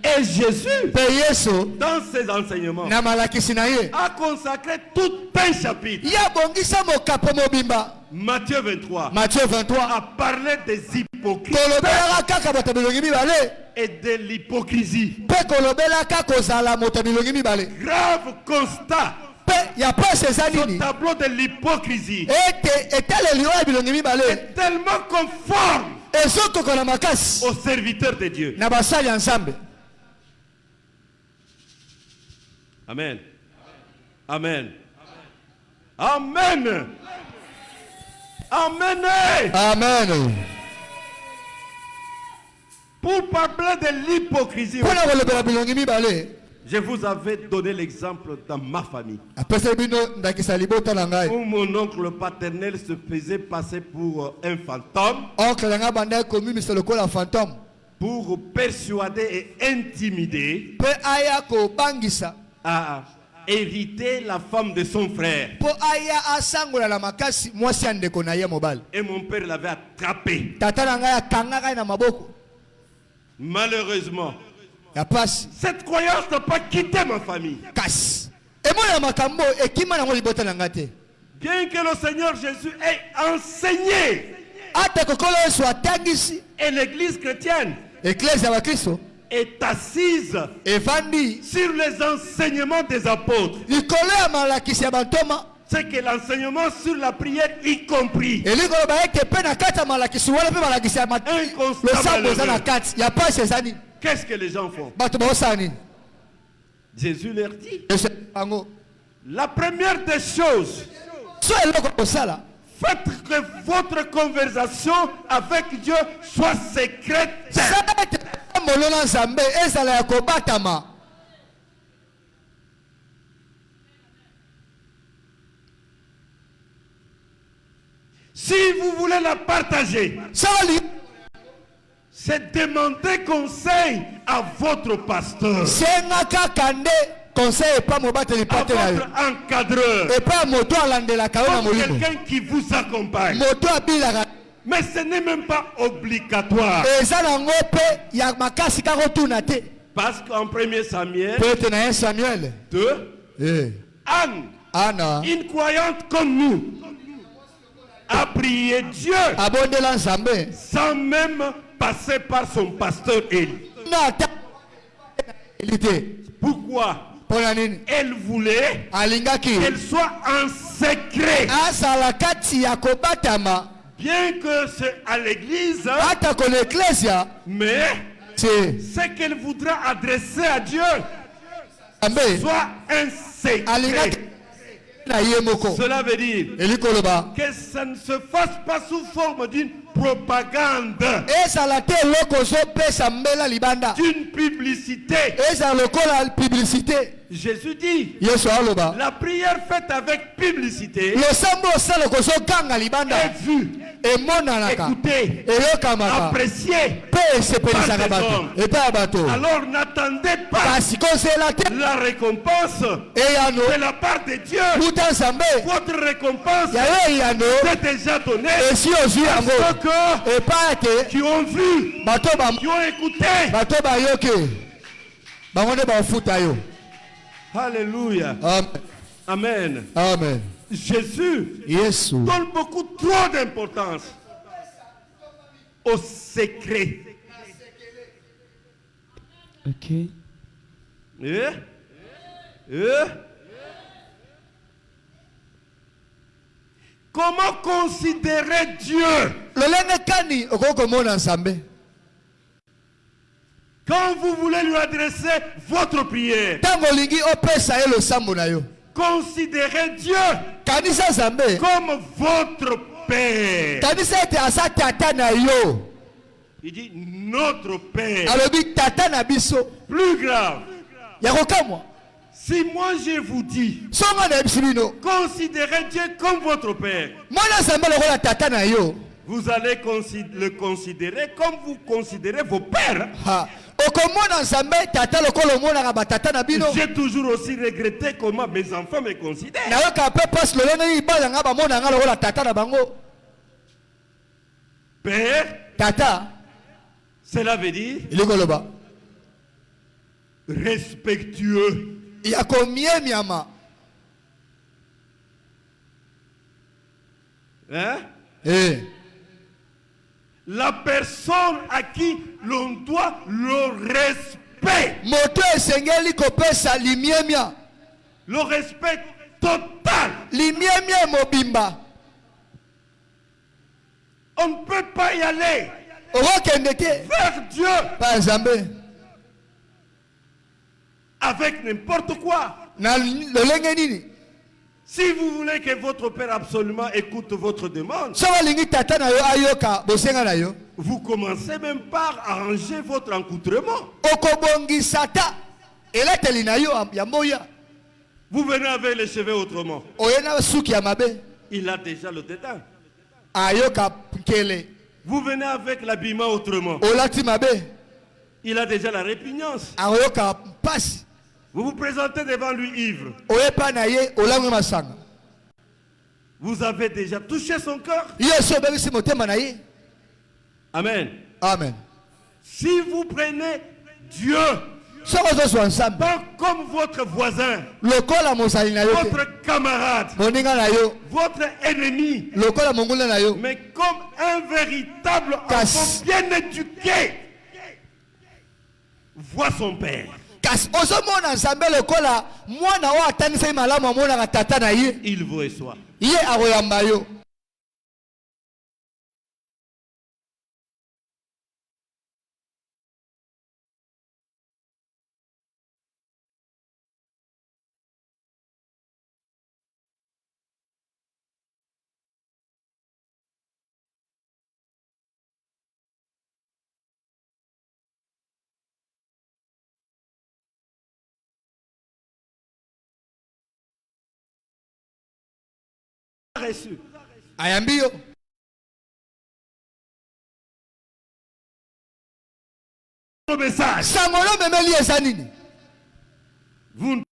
et Jésus, mpe yesu dans ses enseignements, na malakisi na ye a consacré tout un chapitre. ye abongisa mokapo mobimba Matthieu 23 Matthieu 23 a parlé des hypocrites kolobelaka kaka bato ya bilongi mibale et de l'hypocrisie. mpe kolobelaka kozala moto ya bilongi mibale Grave constat. mpe ya pasi eza Ce nini tableau de l'hypocrisie ete etaleli oyo ya bilongi mibale est tellement conforme ezokoko na makasi aux serviteurs de Dieu. na basali ya nzambe Amen. Amen. Amen. Amen. amen Pour parler de l'hypocrisie, mpona kolobela bilongi mibale je vous avais donné l'exemple dans ma famille apesaki bino ndakisa libota na ngai où mon oncle paternel se faisait passer pour un fantôme oncle na ngai bandaki komimisa lokola fantôme pour persuader et intimider mpe aya kobangisa à hériter la femme de son frère. mpo aya asangola na makasi mwasi ya ndeko na ye mobali Et mon père l'avait attrapé. tata na ngai akanga ngai na maboko Malheureusement, ya pasi cette croyance n'a pas quitté ma famille. kasi emona makambo ekima nango libota na ngai te Bien que le Seigneur Jésus ait enseigné ata kokolo yesu atangisi et l'église chrétienne eklese ya bakristo est assise evandi sur les enseignements des apôtres, likolo ya malakisi ya bantoma c'est que l'enseignement sur la prière y compris. elikolo bayeke mpe na kati ya malakisi wana mpe malakisi ya Un constat losambo eza na malheureux. kati ya pasi eza nini Qu'est-ce que les gens font? bato baosala nini Jésus leur dit, yesu yango la première des choses, so eloko kosala faites que votre conversation avec Dieu soit secrète. sala ete mbolo na nzambe ezala ya kobatama Si vous voulez la partager, sala c'est demander conseil à votre pasteur, senga kaka nde conseil epa mobateli à pate na yo votre encadreur, epa ya moto alandelaka yo na à molimo quelqu'un qui vous accompagne. moto abilaka Mais ce n'est même pas obligatoire. eza nango mpe ya makasi kaka otuna te Parce qu'en 1 Samuel mpo ete na ye samuel 2, Anne, ana une croyante comme nous, a prié Dieu abondela nzambe sans même passer par son pasteur Élie. na ata eli te Pourquoi? mpo na nini Elle voulait alingaki qu'elle soit en secret. azala kati ya kobatama Bien que c'est à l'église, ata kona eklesia mais te ce qu'elle voudra adresser à Dieu nzambe soit un alingaki secret. na ye moko Cela veut dire eli koloba que ça ne se fasse pas sous forme d'une propagande, ezala te eloko ozopesa mbela libanda d'une publicité. ezala lokola publicité Jésus dit, yesu aloba la prière faite avec publicité losambo osala kozoganga libanda est vue, emonanaka écoutée, eyokamaka appréciée. mpe esepelisaka bato epai ya bato Alors n'attendez pas kasi kozela te la récompense eyano de la part de Dieu. buta nzambe Votre récompense ya yo eyano est déjà donnée esi ozwi à yango ceux que- epai ete qui ont vu, bato qui ont écouté. bato bayoki bango nde baofuta yo Alléluia. Amen. Amen. Amen. Jésus Yesu donne beaucoup trop d'importance au secret. Ok. Comment considérer Dieu lolenge kani okokomona nzambe quand vous voulez lui adresser votre prière? ntango olingi opesa ye losambo na yo Considérez Dieu kanisa nzambe comme votre Père. kanisa ete asa tata na yo Il dit notre Père. alobi tata na biso Plus grave, ya kokamwa si moi je vous dis, songo na yebisi bino considérez Dieu comme votre Père, mwana nzambe lokola tata na yo vous allez le considérer comme vous considérez vos pères. ha okomona nzambe tata lokola omonaka batata na bino J'ai toujours aussi regretté comment mes enfants me considèrent. nayoka mpe mpasi lolenge ibala nga bamona nga lokola tata na bango Père, tata cela veut dire ili koloba respectueux. ya komiemiama Hein? La personne à qui l'on doit le respect. moto esengeli kopesa limiemia Le respect total. limiemia mobimba On ne peut pas y aller okokende te vers Dieu pa nzambe avec n'importe quoi. na lolenge nini Si vous voulez que votre père absolument écoute votre demande, so balingi tata na yo ayoka bosenga na yo vous commencez même par arranger votre encoutrement. okobongisa ta eleteli na yo ya moya Vous venez avec les cheveux autrement. oye na suki ya mabe Il a déjà le dédain. ayoka nkele Vous venez avec l'habillement autrement. olati mabe Il a déjà la répugnance. ayoka mpasi Vous vous présentez devant lui ivre. oyepa na ye olangwe masanga Vous avez déjà touché son cœur. ye so obebisi motema na ye Amen. amen Si vous prenez Dieu soko ozozwa nzambe pas comme votre voisin, lokola mozali na yo te votre camarade, moninga na yo votre ennemi, lokola monguna na yo mais comme un véritable Casse. enfant bien éduqué, voit son père. kasi ozomona nzambe lokola mwana oyo atanisai malamu amonaka tata na ye Il vous reçoit. ye akoyamba yo Reçu. ayambi yo Le message. sango lo memeli eza nini Vous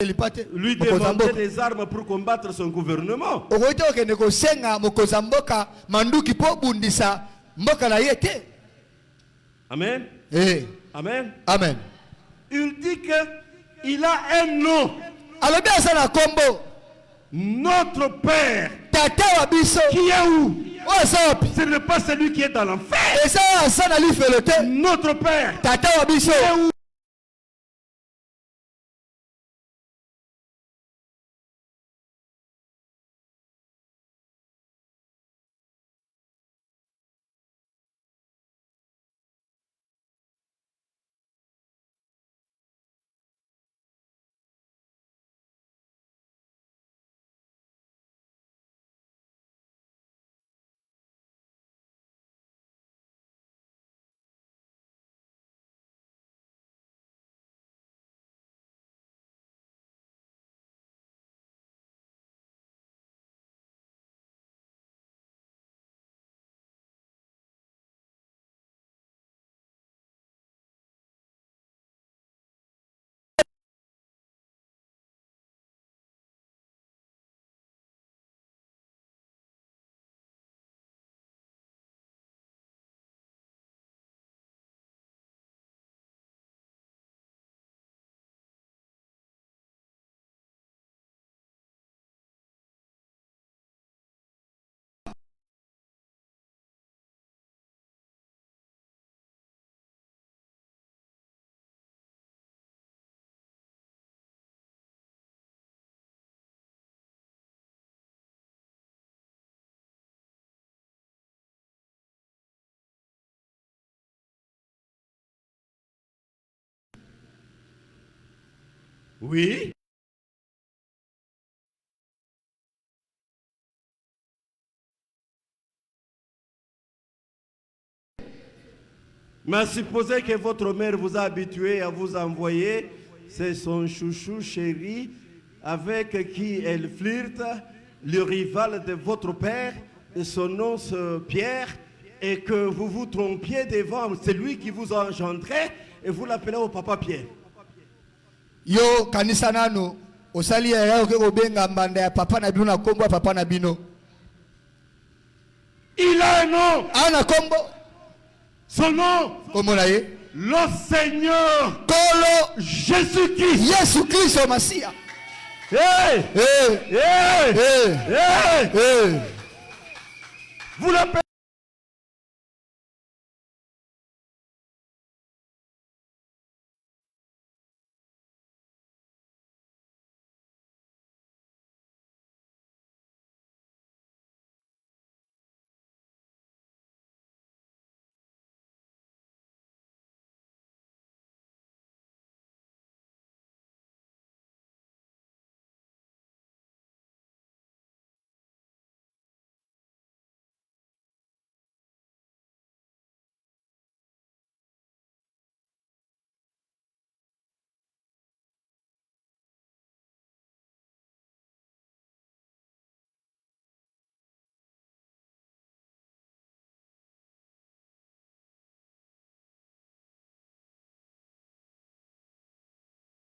elipa te lui mokonzi ya demandez mboka des armes pour combattre son gouvernement. okoki te kokende kosenga mokonzi ya mboka manduki mpo obundisa mboka na ye te Amen. Amen. amen Il dit que il a un nom. alobi aza na nkombo Notre Père tata wa biso qui est où? oyo aza wapi Ce n'est pas celui qui est dans l'enfer. eza oyo aza na lifelo te Notre Père tata wa biso qui est où? Oui. Mais supposez que votre mère vous a habitué à vous envoyer, c'est son chouchou chéri avec qui elle flirte, le rival de votre père, et son nom c'est Pierre, et que vous vous trompiez devant celui qui vous a engendré, et vous l'appelez au papa Pierre. Yo kanisa nano osali ya oke kobenga mbanda ya papa na bino na kombo ya papa na bino. Il a un nom. Ana kombo. Son nom. Kombo na ye. Le Seigneur. Kolo Jésus-Christ. Yesu Kristo Masia. Hey! Eh. Hey! Eh. Hey! Eh. Vous l'appelez.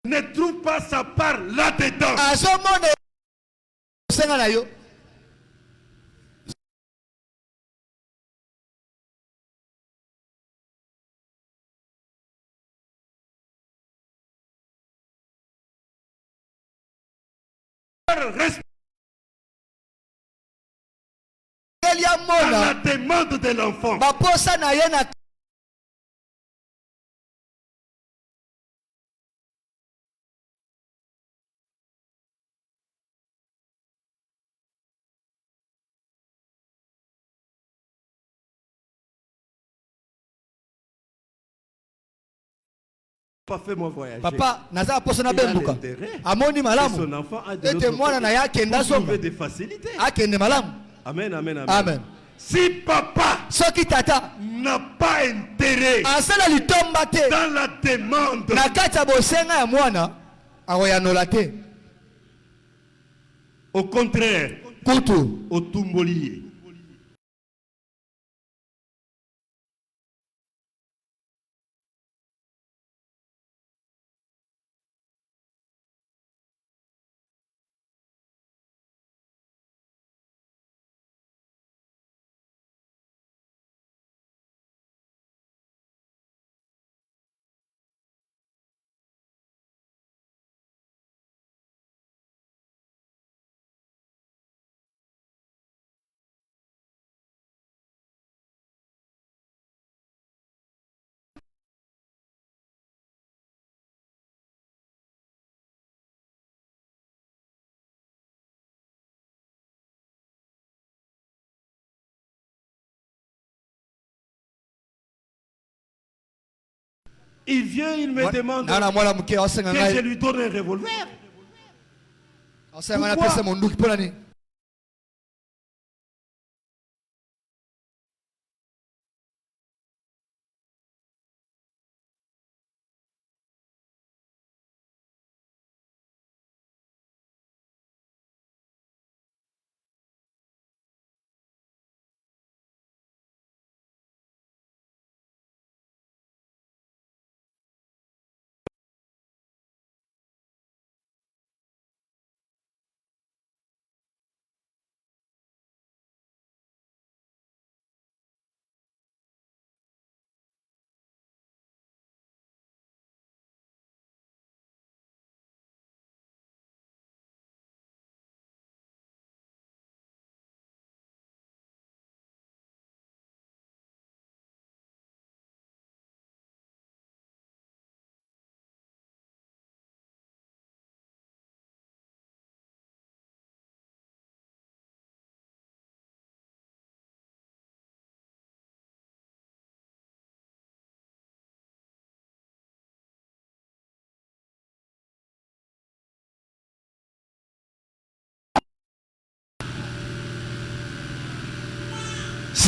Ne trouve pas sa part là-dedans. Azomone senga na yo. À la demande de l'enfant. Baposa na ye na Pas fait moi voyager. papa naza posa na Il a benduka. l'intérêt. Amoni Et malamu. son enfant a de Ete l'autre mwana na ya kenda côté. Vous zonga. trouvez des facilités. Akende malamu. Amen, amen, amen. Amen. Si papa Soki tata n'a pas intérêt asala litomba te dans la demande, na kati ya bosenga ya mwana akoyanola te. au contraire, Kutu au tumbolier. Il vient, il me demande nana mwana muke asenga que je ngai lui donne un revolver. asenga na pesa monduki pona ni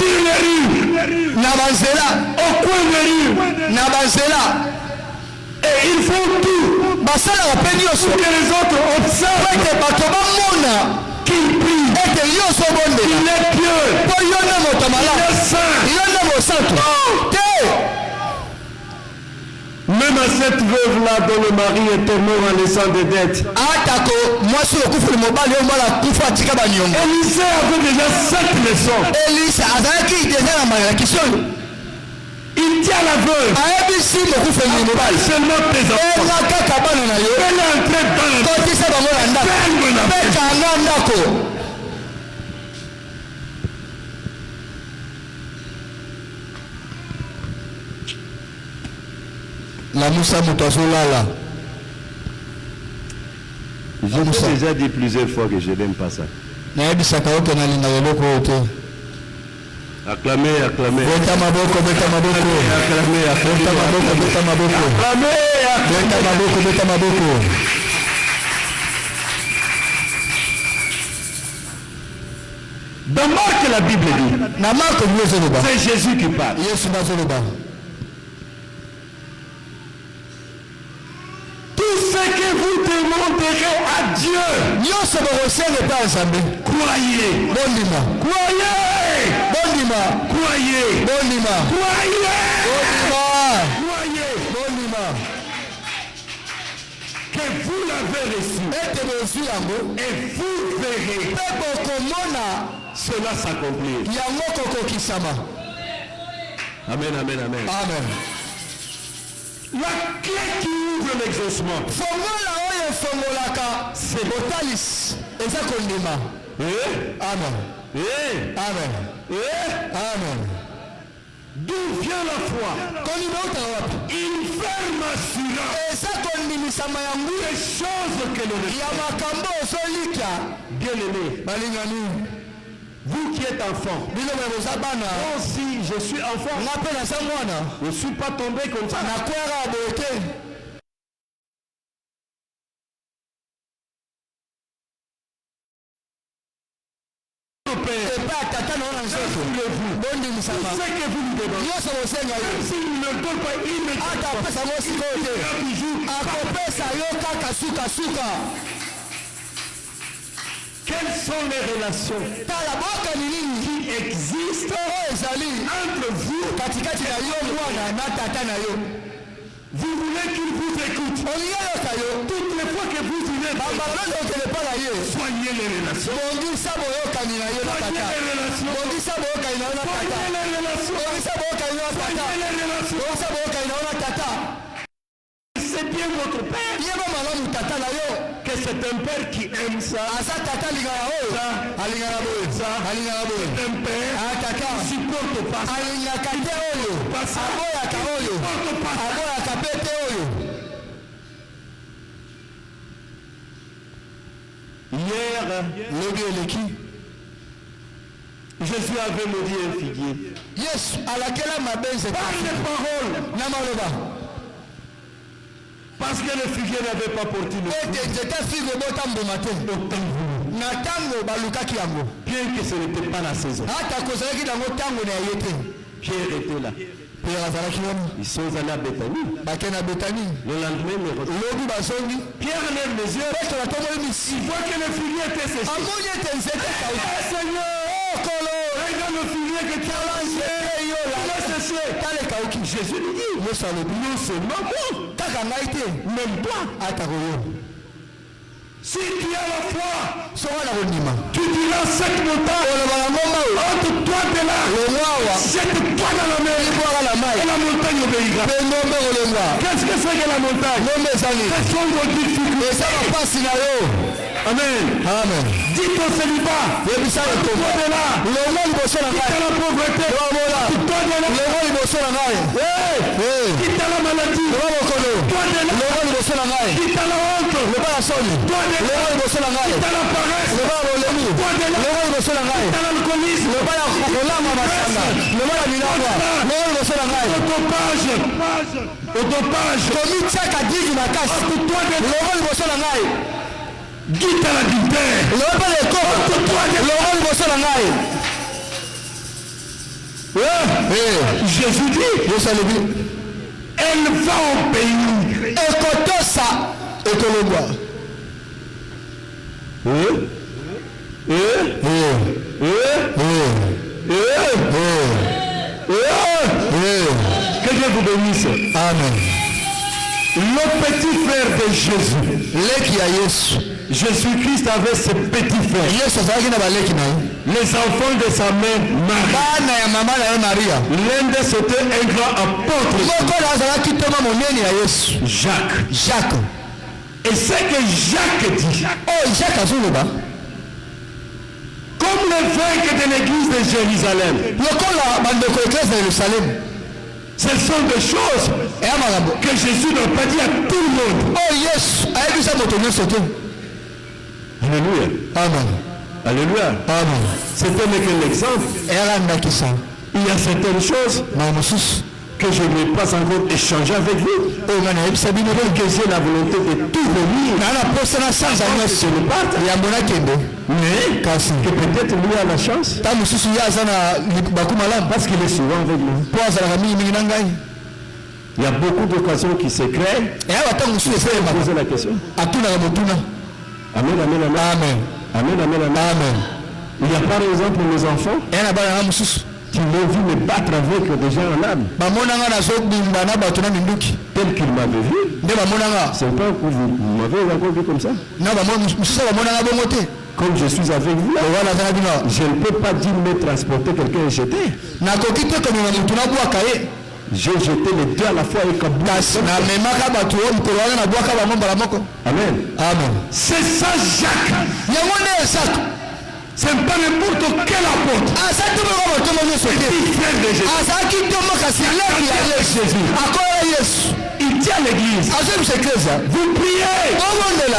sur les rues, au coin des rues, et ils font tout pour que les autres observent qu'il prie, qu'il est pieux, qu'il est saint. Même à cette veuve-là dont le mari était mort en laissant des dettes, Élisée avait déjà 7 leçons. Il dit à la veuve, appelle seulement tes enfants. Elle est entrée dans la ferme. La moussa moutazolala. J'ai déjà dit plusieurs fois que je n'aime pas ça. Acclamez, acclamez. Dans Marc, la Bible dit, c'est Jésus qui parle. Tout ce que vous demanderez à Dieu, croyez. Que vous l'avez reçu. Et vous verrez cela s'accomplir. Amen, amen, amen. La clé qui ouvre l'exaucement, c'est Botalis. Amen. D'où vient la foi? Une ferme assurance des choses que l'on espère. Bien-aimé, vous qui êtes enfant, moi aussi je suis enfant. Je ne suis pas tombé comme ça. C'est que vous nous demandez. Même s'il ne donne pas quelles sont les relations qui existent entre vous? Vous voulez qu'il vous écoute. Toutes les fois que vous venez, soignez les relations. C'est bien votre père. Que c'est un père qui aime ça. C'est un père qui supporte pas ça. Hier, Jésus avait maudit un figuier. Par les paroles. Parce que le figuier n'avait pas porté le fruit. Bien que ce n'était pas la saison. Pierre était là. Ils sont allés à Bethanie. Le lendemain, Pierre lève les yeux. Il voit que le figuier était séché. Seigneur, regarde le figuier que tu as lancé. Il est séché. Jésus lui dit, non seulement moi, même toi. Si tu as la foi, tu diras cette montagne, entre toi et là, jette-toi dans la mer, et la montagne obéira. Qu'est-ce que c'est que la montagne? Ce sont vos difficultés. Amen. Dites au célibat, toi de là, quitte la pauvreté, toi de là, quitte la maladie, toi de là, quitte la honte, toi de là, quitte la paresse, toi de là, quitte l'alcoolisme, autopage, quitte l'adultère, Jésus dit, elle va au pays. Et quand ça, et que l'on voit. Que Dieu vous bénisse. Amen. Le petit frère de Jésus. Jésus-Christ avait ses petits frères. Les enfants de sa mère Marie. L'un d'eux c'était un grand apôtre. Jacques. Et ce que Jacques dit. Comme l'évêque de l'église de Jérusalem. Ce sont des choses que Jésus n'a pas dit à tout le monde. Alléluia. Amen. Alléluia. Amen. C'était que l'exemple. Il y a certaines choses que je n'ai pas encore échangé avec vous. Que j'ai la volonté de tout venir. Mais que peut-être lui a la chance. Parce qu'il est souvent avec nous. Il y a beaucoup d'occasions qui se créent. Poser la question. Amen, amen, amen. Amen, amen, amen. Il y a par exemple mes enfants qui m'ont vu me battre avec des gens en âme. Tel qu'ils m'avaient vu. C'est pas que vous m'avez encore vu comme ça. Comme je suis avec vous, je ne peux pas dire me transporter quelqu'un et jeter. J'ai jeté les deux à la fois et Amen. Amen. C'est ça Jacques. C'est pas n'importe quel apôtre. Il tient l'église. Vous priez.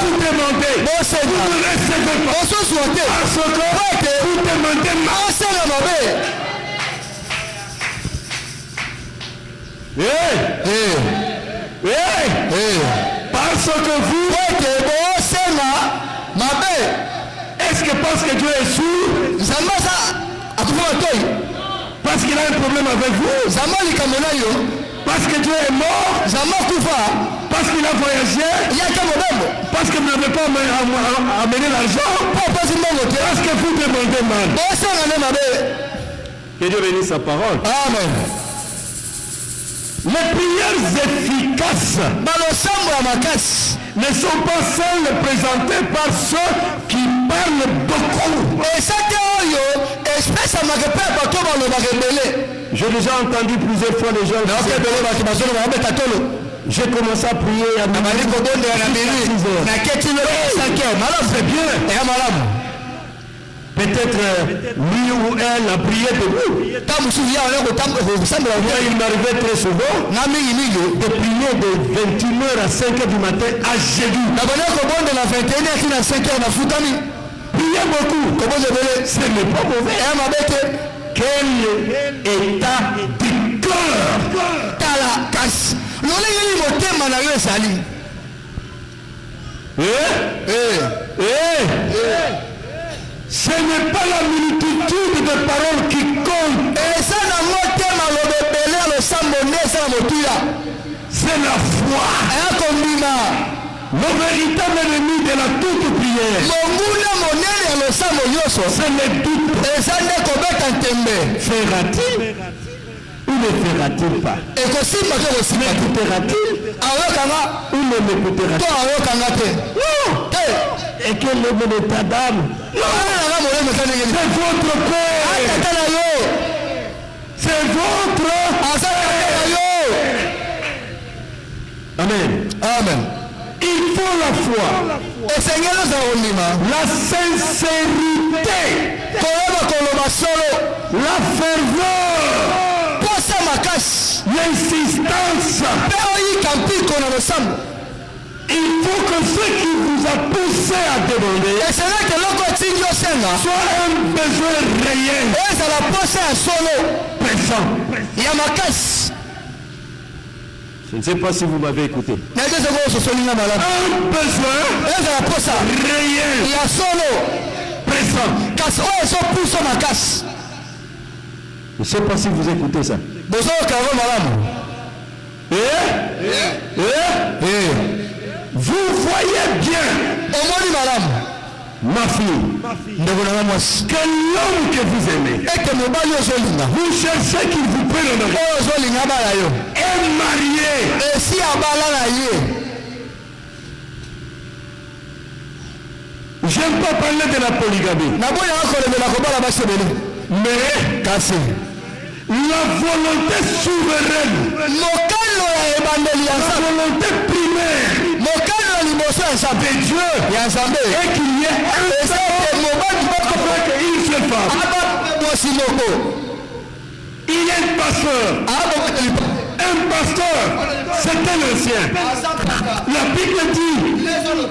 Vous demandez. Vous ne recevez pas. Parce que vous demandez parce que vous est-ce que parce que Dieu est sourd? Parce qu'il a un problème avec vous? Parce que Dieu est mort? Parce qu'il a voyagé? Parce que vous n'avez pas amené l'argent? Parce que vous demandez mal. Que Dieu bénisse sa parole. Amen. Les prières efficaces ne sont pas celles présentées par ceux qui parlent beaucoup. J'ai déjà entendu plusieurs fois les gens. J'ai commencé à prier à 6 c'est bien. Peut-être lui ou elle a prié debout. Il m'arrivait très souvent de prier de 21h à 5h du matin à Jésus. Priez beaucoup. Ce n'est pas mauvais. Quel état du cœur. Ce n'est pas la multitude de paroles qui compte. C'est la foi. Le véritable ennemi de la toute prière. C'est le doute. Fera-t-il ou ne fera-t-il pas? M'écoutera-t-il ou ne m'écoutera-t-il? Et quel est l'état d'âme? C'est votre Père. C'est votre. Amen. Amen. Il faut la foi. La sincérité. La ferveur. L'insistance. Il faut que ce qui vous a poussé à demander soit un besoin réel. Présent. Je ne sais pas si vous m'avez écouté. Un besoin réel. Présent. Je ne sais pas si vous écoutez ça. Vous voyez bien, ma fille, que l'homme que vous aimez, vous cherchez qu'il vous prenne en mariage, est marié. J'aime pas parler de la polygamie. Mais la volonté souveraine, la volonté primaire de Dieu est qu'il y ait une seule femme. Il y a un pasteur. Un pasteur, c'était l'ancien. La Bible dit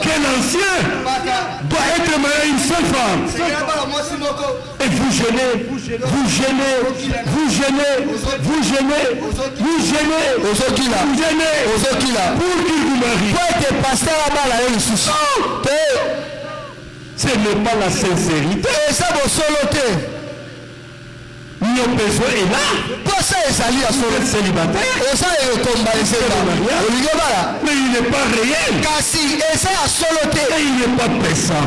que l'ancien doit être marié à une seule femme. Et vous gênez, vous gênez, vous gênez, vous gênez, vous gênez, vous gênez, pour qu'il vous marie. Ce n'est pas la sincérité. Nos besoins est là. Vous êtes célibataire. Mais il n'est pas réel. Et il n'est pas pressant.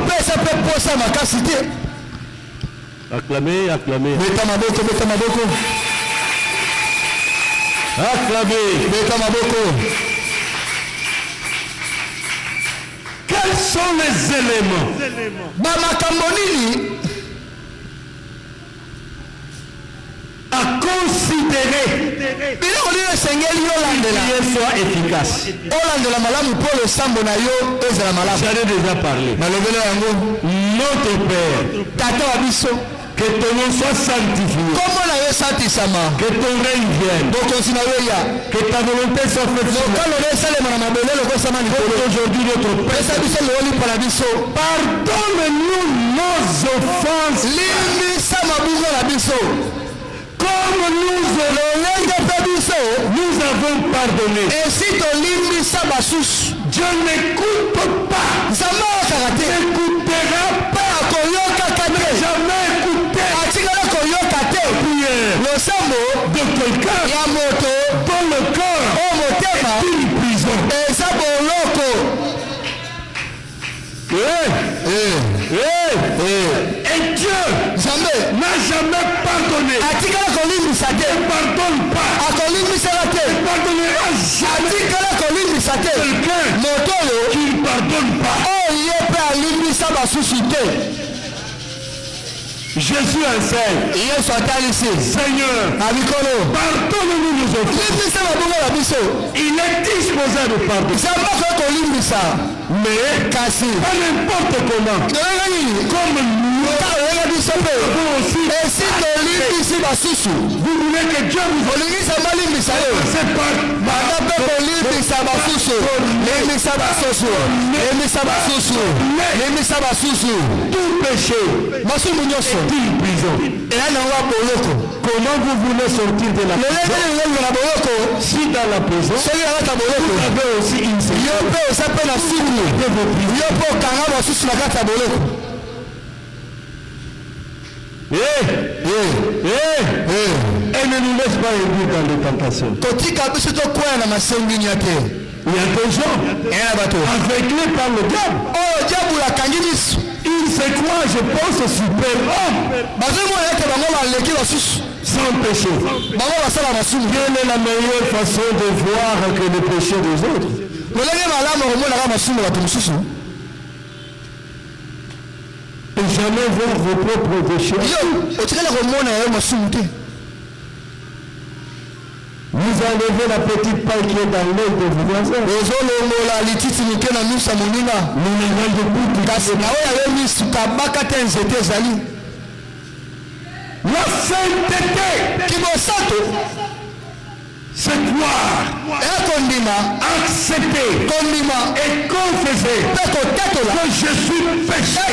Acclamez, acclamez. Acclamez. Quels sont les éléments à considérer qu'il soit efficace? J'en ai déjà parlé. Notre Père, que ton nom soit sanctifié, que ton règne vienne, que ta volonté soit faite aujourd'hui notre Père. Pardonne-nous nos offenses comme nous avons pardonné. Dieu n'écoute pas, n'écoutera pas, jamais écouté de quelqu'un dont le corps est une prison. Et Dieu n'a jamais pardonné. Ne pardonne pas. Ne pardonnera jamais quelqu'un qui ne pardonne pas. Jésus enseigne. Seigneur, pardonne-nous nos offenses. Il est disposé de pardonner. Mais pas n'importe comment. Comme nous aussi. Vous voulez que Dieu vous tout péché est une prison. Comment vous voulez sortir de la prison? Si dans la prison vous avez aussi une et ne nous laisse pas induire dans les tentations. Il y a des gens aveuglés par le diable. Il se croit, je pense, super homme. Sans péché. Quelle est la meilleure façon de voir que le péché des autres? Et jamais voir vos propres péchés. Vous enlevez la petite paille qui est dans l'œil de vos voisins. La sainteté, c'est croire, accepter et confesser que je suis péché.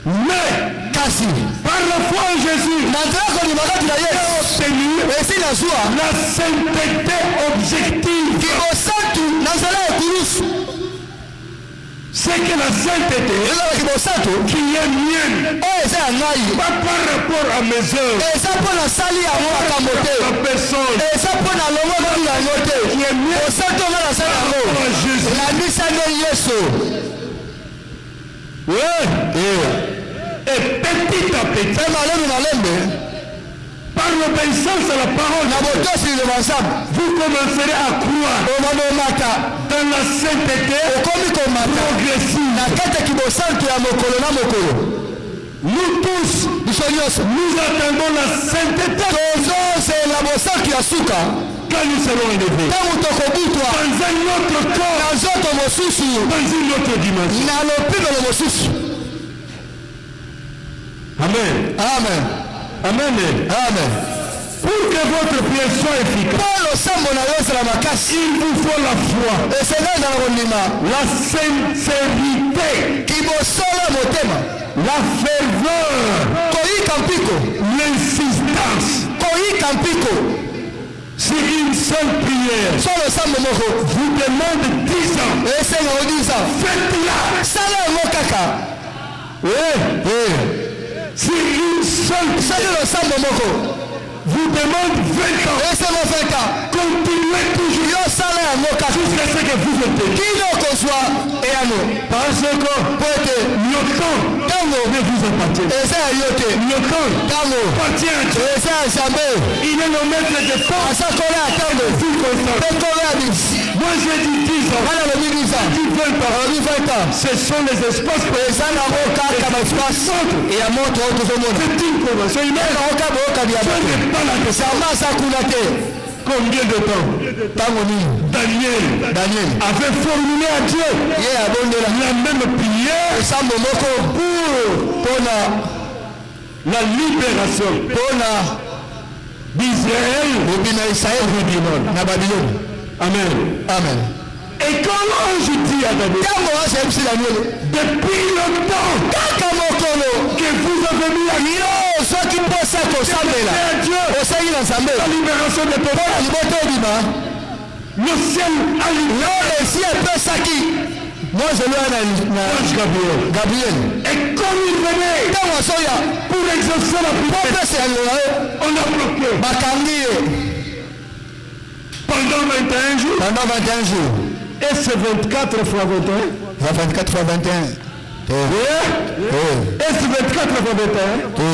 Mais par la foi en Jésus, la sainteté objective. C'est c'est que la sainteté qui est mienne, pas par rapport à mes œuvres, ma personne, qui est mienne par rapport à Jésus. Ouais. Et petit à petit, par l'obéissance à la parole, vous commencerez à croire dans la sainteté progressive. Nous tous, nous attendons la sainteté quand nous serons élevés dans un autre corps, dans une autre dimension. Amen. Amen. Amen. Amen. Pour que votre prière soit efficace, il vous faut la foi, la sincérité, la ferveur, l'insistance. C'est une seule prière. Vous demande 10 ans. Faites-la. C'est une seule prière. Vous demande 20 ans. Continuez toujours jusqu'à ce que vous obteniez. Parce que le temps ne vous appartient. Le temps appartient à Dieu. Il est le maître de temps. Moi j'ai dit 10 ans. J'ai dit 20 ans. Ce sont les espaces pour les c'est une convention humaine. Combien de temps Daniel avait formulé à Dieu la même prière pour la libération d'Israël de Babylone. Amen. Amen. Et quand l'ange dit à Daniel, depuis le temps que vous avez mis à Dieu, la libération des peuples, le ciel a libéré. Moi je l'ai l'ange Gabriel. Et comme il venait pour exaucer la prière, on a bloqué. Pendant 21 jours. Et c'est 24 fois 21. 24 fois 21. Et c'est 24 fois 21.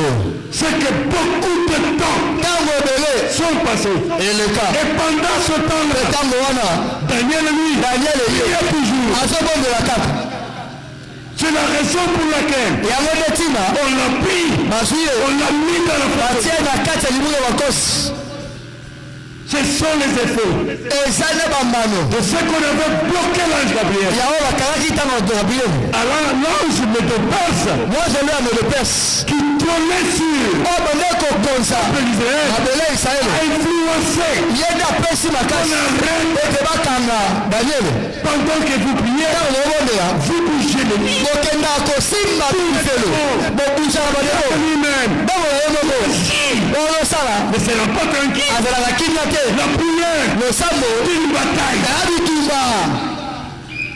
C'est que beaucoup de temps sont passés. Et pendant ce temps-là, Daniel lui, il y a toujours. C'est la raison pour laquelle on l'a pris, on l'a mis dans la façon. Ce sont les effets de ce qu'on avait bloqué l'ange Gabriel. Alors l'ange me dépasse, qui trônait sur Israël, a influencé pendant que vous priez, vous bougez les lits. Mais ce n'est pas tranquille. La prière, une bataille.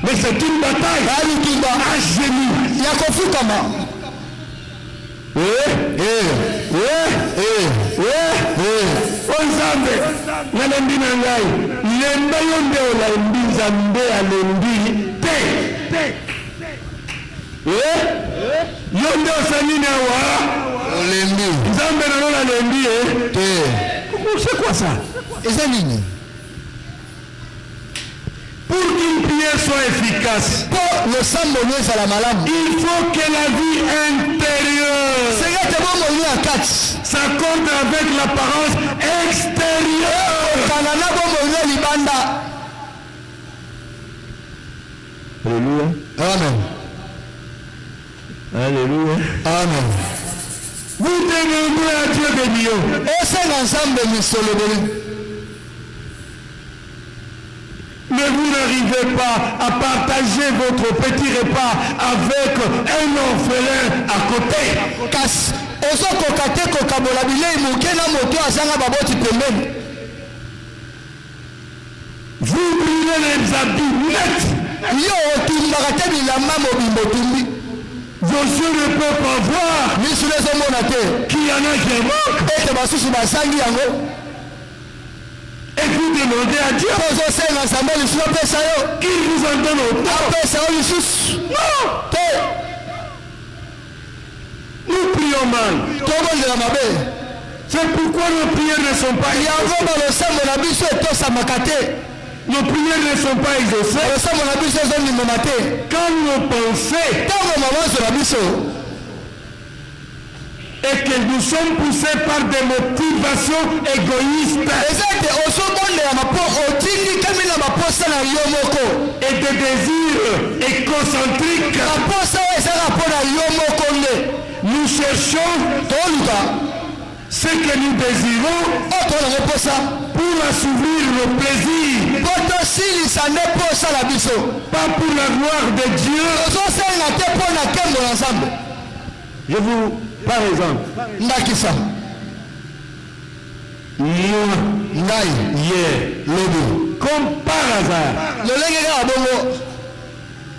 Mais c'est une bataille à genoux. Ozambe nalembi na ngai lemba yo nde olembi nzambe alembi te yo nde osali na wa olembi nzambe na lona alembi c'est quoi ça? Pour qu'une prière soit efficace, il faut que la vie intérieure s'accorde avec l'apparence extérieure. Alléluia. Amen. Alléluia. Amen. Vous demandez à Dieu de Dieu. Mais vous n'arrivez pas à partager votre petit repas avec un orphelin à côté. Vous brûlez les habits nets Yo otumbaka te bilamba mobimbo tumbi. Vos yeux ne peuvent pas voir Misu nezomona te. qu'il y en a qui manquent. Ete basusu basangi yango. Et vous demandez à Dieu tozosenga nzambe lisusu apesa yo. qu'il vous en donne autant. Apesa yo lisusu. Non. Te. Nous prions mal. Tobondela mabe. C'est pourquoi nos prières ne sont pas Yango exaucées. balosambo na biso etosamaka te. Nos prières ne sont pas exaucées. Balosambo na biso ezondimama te. Quand nos pensées Ntango mabanzo na biso et que nous sommes poussés par des motivations égoïstes eza ete ozobondelama mpo otindikami na baposa na yo moko et des désirs égocentriques, baposa oyo ezaka mpo na yo moko nde nous cherchons toluka ce que nous désirons oyo tolanga posa pour assouvir nos plaisirs, mpo tosilisa nde posa na biso pas pour la gloire de Dieu. tozosenga te mpo na nkembo na nzambe. Je vous, par exemple, ndakisa moi, ngai hier, lobi comme par hasard, lolenge kaka bongo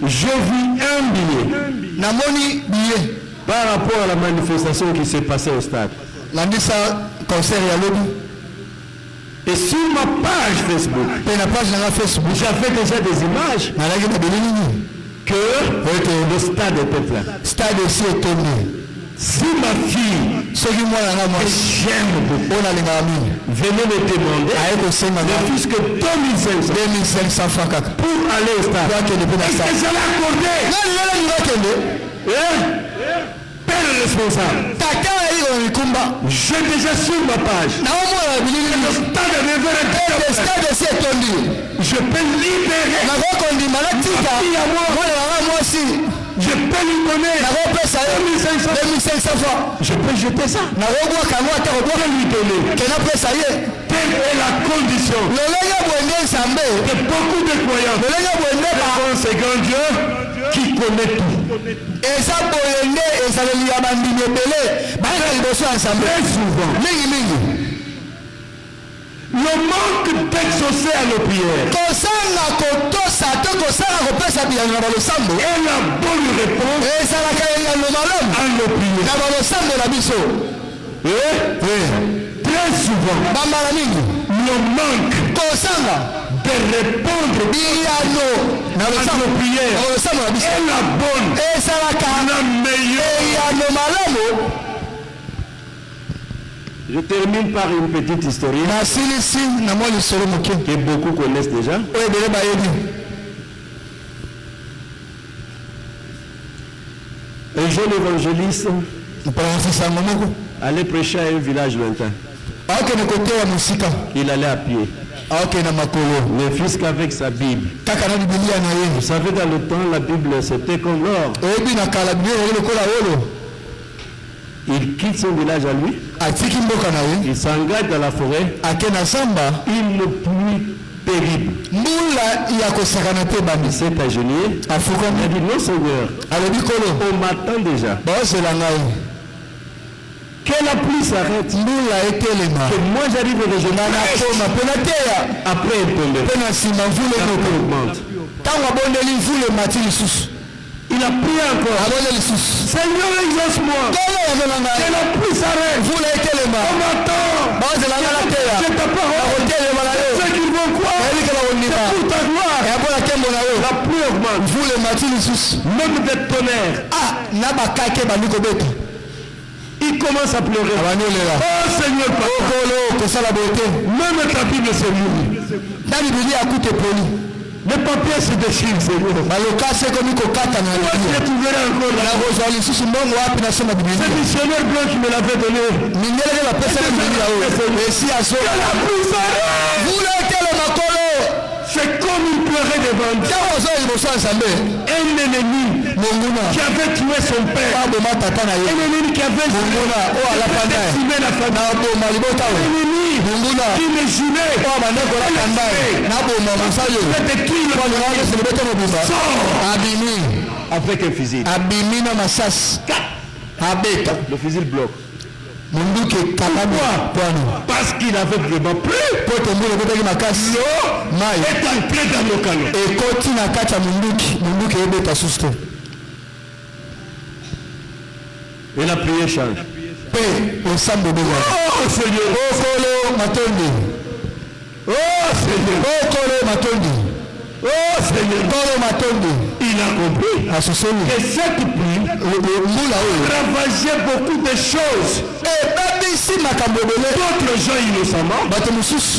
je vis un billet namoni biye par rapport à la manifestation qui s'est passée au stade. landisa concert ya lobi Et sur ma page Facebook, mpe na page nanga facebook j'avais déjà des images nalaki na bilili nini que le stade était plein. stade esi etondi. Si ma fille, soki mwana nga que mwasi j'aime beaucoup, oyo nalingaka mingi venait me demander aye kosenga ne plus que 2500 2500 francs kaka pour aller au stade, po akende mpe na est-ce que stade j'allais accorder nani lelo linga akende Père responsable? tata ayei kona mikumba J'ai déjà sur ma page. naomona bilili Le stade avait ete stade esi etondi Je peux libérer. nakokondima natika mwana nanga mwasi Je peux lui donner. nakopesa yo 2500 francs Je peux jeter ça. nakobwaka yango ata kobwaka lui donner. ke napesa ye Telle est la condition lolenge bwende nzambe de beaucoup de croyants. lolenge bwende Devant ce grand Dieu qui connaît tout. eza boye nde ezaleli ya bandimi ebele bayaka liboso ya nzambe Très souvent, mingimingi le manque d'exaucer à nos prières kosanga kotosa to kosanga kopesa biyano na balosambo est la bonne réponse ezalaka eyano malamu à nos prières. na balosambo na biso Très souvent, bambala mingi le manque kosanga de répondre biyano na à nos prières balosambo na biso est la bonne, ezalaka la meilleure. eyano malamu. Je termine par une petite histoire nasilisi na mwa lisolo moke que beaucoup connaissent déjà. oyo ebele bayebi Un jeune évangéliste mpalasisango moko allait prêcher à un village lointain. aokende koteya mosika Il allait à pied, aokende na makolo ne fût qu'avec sa Bible. kaka na bibilia na ye Vous savez, dans le temps, la Bible, c'était comme l'or. oyebi na kala bibilia ezali lokola wolo Il quitte son village à lui, atiki mboka na ye il s'engage dans la forêt, ake na zamba une pluie terrible. mbula ya kosakana te Il bami s'est agenouillé, il a afukami dit non Seigneur, alobi kolo on m'attend déjà. baozela ngai Que la pluie s'arrête, mbula etelema que moi j'arrive et je nga nakoma mpe nateya après elle tombe. mpe na nsima mvula La pluie enoko augmente. ntango abondeli mvula emati lisusu Il a prié encore. abondeli lisusu Seigneur, exauce-moi. tolo yango na Que ngai la pluie s'arrête. mvula etelema On m'attend. baozela ngai nateya C'est ta parole. nakotelema na yo Ceux qui vont croire nayebi ke bakondima pour ta gloire. ya mpo na nkembo na yo La pluie augmente. mvula emati lisusu Même des tonnerres. na bakake bandi kobeta Il commence à pleurer. abandi olela Oh Seigneur, papa. okolo kosala boye te Même ta Bible se mouille. na bibilia akuta epoli Les papiers se déchirent, Seigneur. balokasi ekomi kokata na Où est-ce bibilia que tu verras encore là? nakozwa lisusu mbongo wapi nasoma Ce bibilia missionnaire blanc qui me l'avait donné. mindeleke bapesaki bibilia oyo esi azo Que la pluie s'arrête. mvula etelema kolo C'est comme il pleurait devant Dieu. ntango ozoya liboso ya nzambe Un ennemi monguna qui avait tué son père. aboma tata na ye Un ennemi qui avait monguna oyo alapanda ye décimé la famille. naboma libota Un oyo ennemi monguna qui me gênait. oyo bandeko lakanda ye naboma mosali oyo C'était qui le olingaakesele bete mobimba sort abimi avec un fusil. abimi na masasi abeta Le fusil bloque. Parce qu'il avait vraiment plu. L'eau est entrée dans le canot. Et la prière change. Oh Seigneur. Oh Seigneur. Oh Seigneur. Il a compris que cette pluie ravageait beaucoup de choses. D'autres gens innocemment,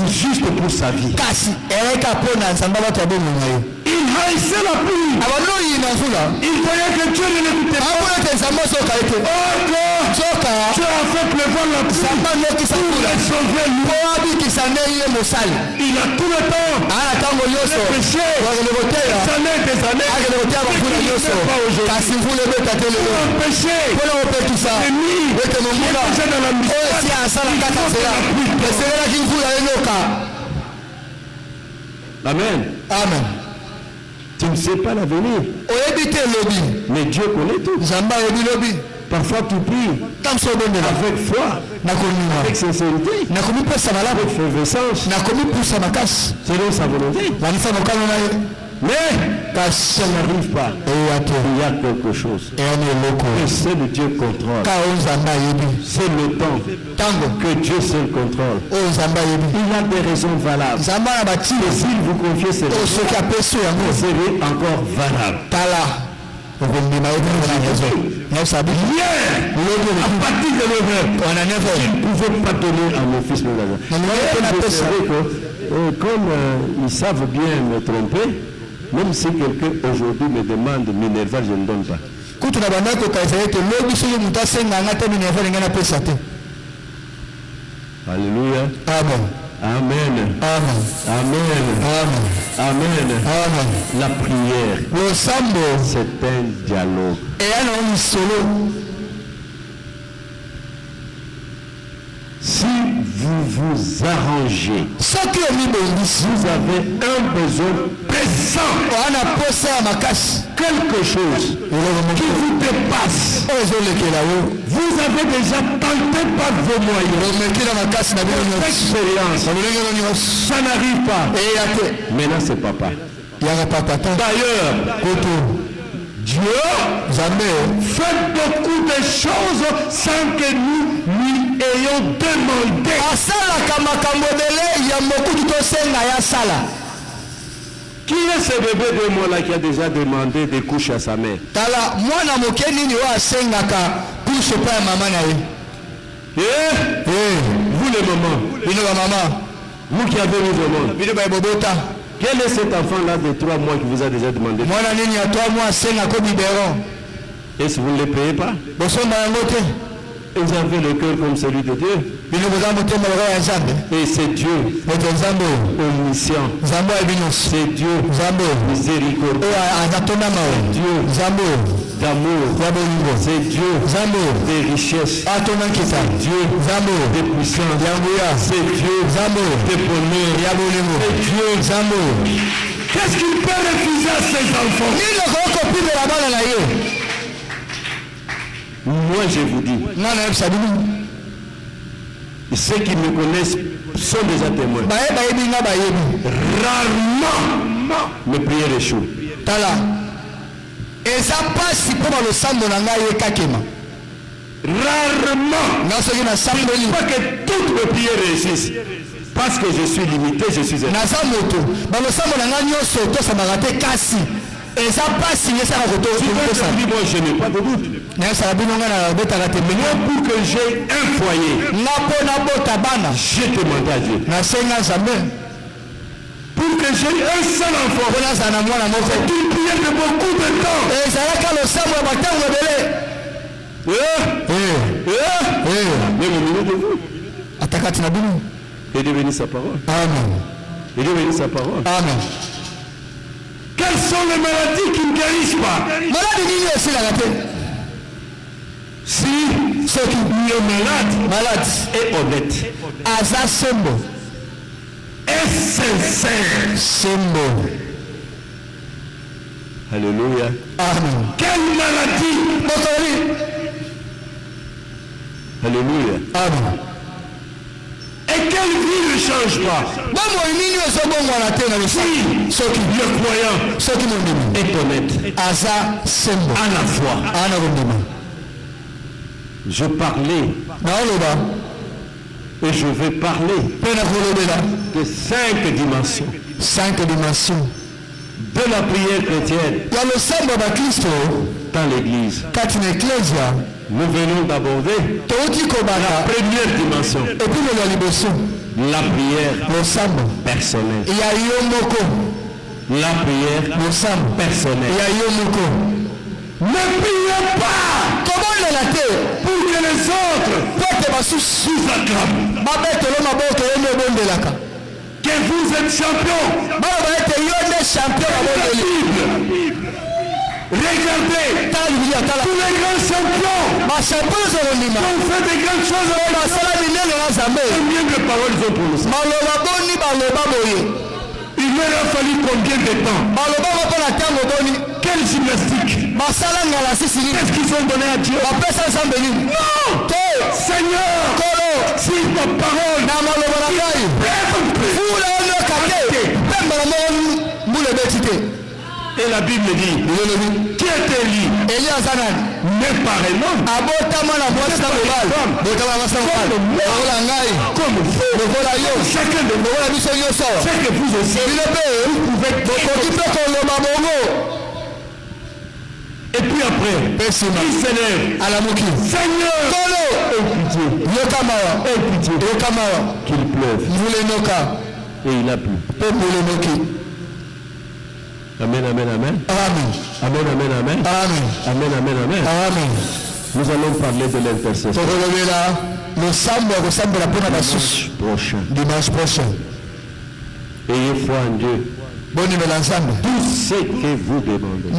juste pour sa vie. Il haïssait la pluie. Il voyait que Dieu ne l'écoutait pas. Oh God, tu as fait pleuvoir la pluie pour les sauver lui. Il a tout le temps péché des années. Péché Amen. Amen. Tu ne sais pas l'avenir. Mais Dieu connaît tout. Parfois tu pries avec foi, avec sincérité, avec fervescence, selon sa volonté. Mais ça n'arrive pas. Il y a quelque chose. Et c'est le Dieu contrôle. C'est le temps que Dieu seul contrôle. Il a des raisons valables. Et s'il vous confie ces raisons, vous serez encore valable. À partir de 9h, je ne pouvais pas donner à mon fils le laser. Comme ils savent bien me tromper, même si quelqu'un aujourd'hui me demande Minerval, je ne donne pas. Alléluia. Amen. Amen. Amen. Amen. Amen. Amen. La prière, c'est un dialogue. Si vous vous arrangez, vous avez un besoin pressant, quelque chose qui vous dépasse. Vous avez déjà tenté par vos moyens. Expérience, ça n'arrive pas. Maintenant c'est papa. D'ailleurs, Dieu fait beaucoup de choses sans que nous lui ayons demandé. Qui est ce bébé de moi là qui a déjà demandé des couches à sa mère? Vous les mamans, vous qui avez mis au monde, quel est cet enfant là de 3 mois qui vous a déjà demandé? Est-ce que vous ne les payez pas? Et vous avez le cœur comme celui de Dieu. Et c'est Dieu omniscient. C'est Dieu miséricordieux. Dieu d'amour. C'est Dieu des richesses. C'est Dieu des puissances. C'est Dieu des bonheurs. C'est Dieu. Qu'est-ce qu'il peut refuser à ses enfants? Moi je vous dis, ceux qui me connaissent sont déjà témoins. Rarement mes prières échouent. Rarement. Pas que toutes mes prières réussissent. Parce que je suis limité, je suis moi je n'ai pas de doute. Moi pour que j'ai un foyer, j'ai demandé à Dieu. Pour que j'ai un seul enfant, c'est une prière de beaucoup de temps. Mais au milieu de vous, et de bénir sa parole. Amen. Et de bénir sa parole. Amen. Quelles sont les maladies qui ne guérissent pas? Si le malade est honnête, est sincère. Alléluia. Amen. Quelle maladie? Alléluia. Amen. Et quelle vie ne change pas? Si le croyant est honnête, à la foi. Je parlais et je vais parler de 5 dimensions. 5 dimensions de la prière chrétienne dans l'église. Nous venons d'aborder la première dimension, la prière personnelle. La prière personnelle. Ne priez pas pour que les autres vous acclament. Que vous êtes champion. Regardez tous les grands champions qui ont fait des grandes choses. Combien de paroles ils ont prononcées? Il leur a fallu combien de temps? Quelle gymnastique? Qu'est-ce qu'ils ont donné à Dieu? Non! Seigneur, si ta parole et la Bible dit, qui est Élie? Mais pareillement, comme chacun de nous, c'est que vous aussi, vous pouvez. Et puis après, il s'élève à la moquille. Seigneur, aie pitié, qu'il pleuve. Et il a plu. Amen, amen, amen. Amen, amen, amen. Amen, amen, amen. Amen. Nous allons parler de l'intercession. Dimanche prochain. Ayez foi en Dieu. Tout ce que vous demandez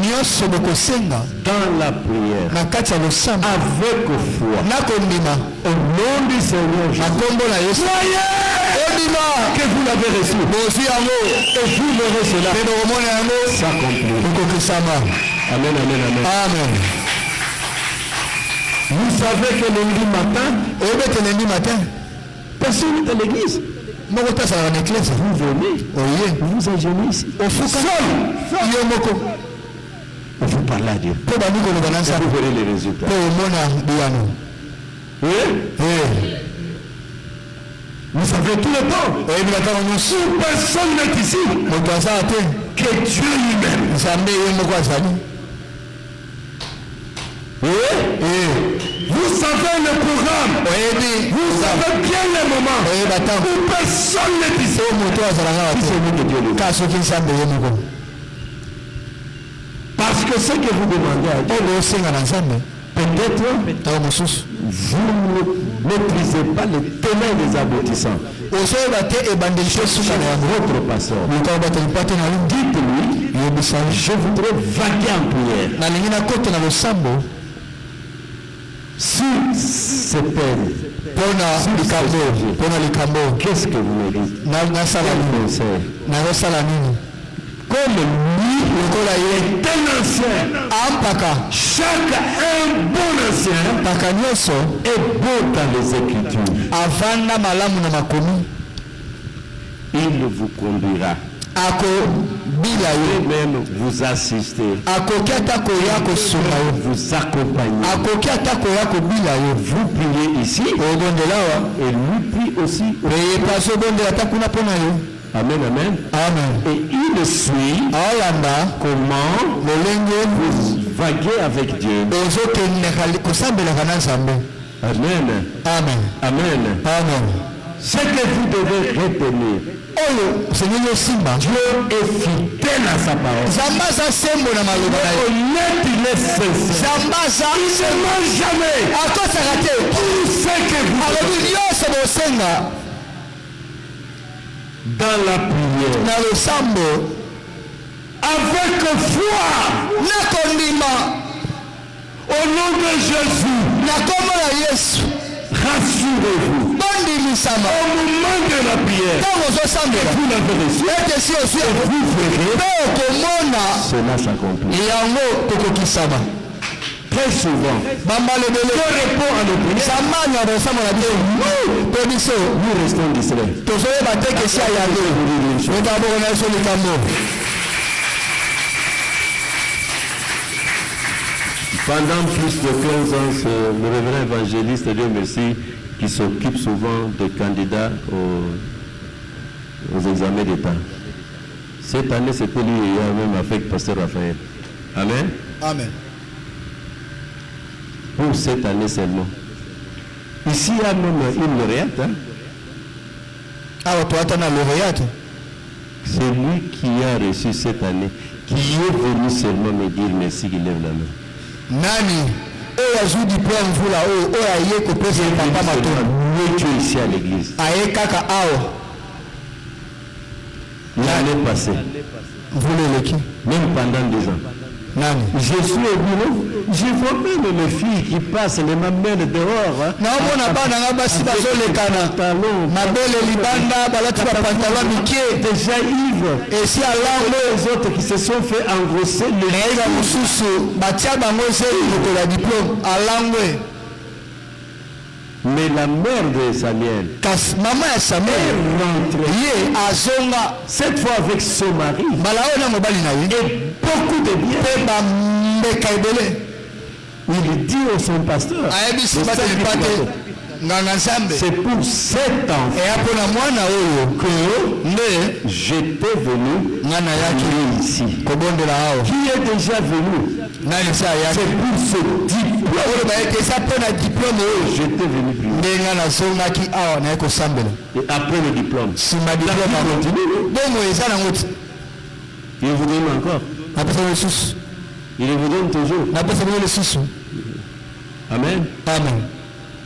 dans la prière avec foi au nom du Seigneur Jésus, que vous l'avez reçu et vous l'aurez cela s'accomplir. Amen, amen, amen. Amen. Vous savez que lundi matin, personne n'est à l'église. Vous venez, vous agenouillez ici. Seul. Vous parlez à Dieu. Vous verrez les résultats. Oui? Vous savez tout le temps. Personne n'est ici. Que Dieu lui-même. Oui? Vous savez le programme. Vous savez bien les moments où personne n'est ici. Parce que ce que vous demandez à Dieu, peut-être vous ne maîtrisez pas les tenants des aboutissants. Votre pasteur, dites-lui, je voudrais vaquer en prière. Si c'est elle, qu'est-ce que vous me dites? Comme lui, est un ancien, un bon ancien est bon dans les Écritures. Il vous conduira. Même vous assister, vous accompagner, vous priez ici et lui prie aussi. Amen, amen. Amen. Et il suit comment vous vaguez avec Dieu. Amen. Amen. Amen. Amen. Ce que vous devez retenir, Dieu est fidèle à sa parole. Honnête, il est sincère. Il ne ment jamais. Tout ce que vous devez dans la prière, avec foi, au nom de Jésus, rassurez-vous. Au moment de la prière, vous l'avez reçu, vous verrez, cela s'accomplit. très souvent. Que répond à nos prières? Nous restons distraits. Pendant plus de 15 ans, le révérend évangéliste, Dieu merci, qui s'occupe souvent des candidats aux examens d'État. Cette année, c'était lui et même avec Pasteur Raphaël. Amen. Amen. Pour cette année seulement. Ici, il y a même une lauréate. Hein? C'est lui qui a reçu cette année, qui est venu seulement me dire merci, qu'il lève la main. Nani, tu es ici à l'église. L'année passée, même pendant 2 ans. Je suis au bureau, je vois même mes filles qui passent les mamelles dehors. Déjà ivres. Et si alors les autres qui se sont fait engrosser le mais la mère de Samuel est rentrée cette fois avec son mari et beaucoup de bien. Il dit au son pasteur, c'est pour cet enfant que j'étais venu ici. Qui est déjà venu? C'est pour ce diplôme. J'étais venu prier. Et après le diplôme, il vous donne encore. Il vous donne toujours. Amen. Amen.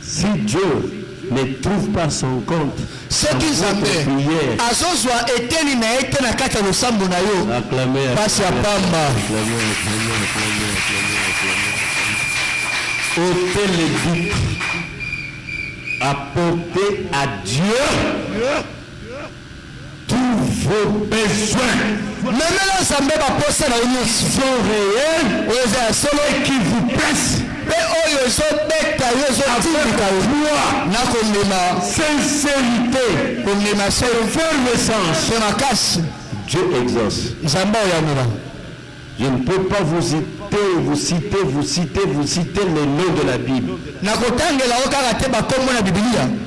Si Dieu ne trouve pas son compte, acclamez, ôtez les doutes, apportez à Dieu tous vos besoins. Sont réels et qui vous pressent. Sincérité, effervescence, Dieu exauce. Je ne peux pas vous citer les noms de la Bible.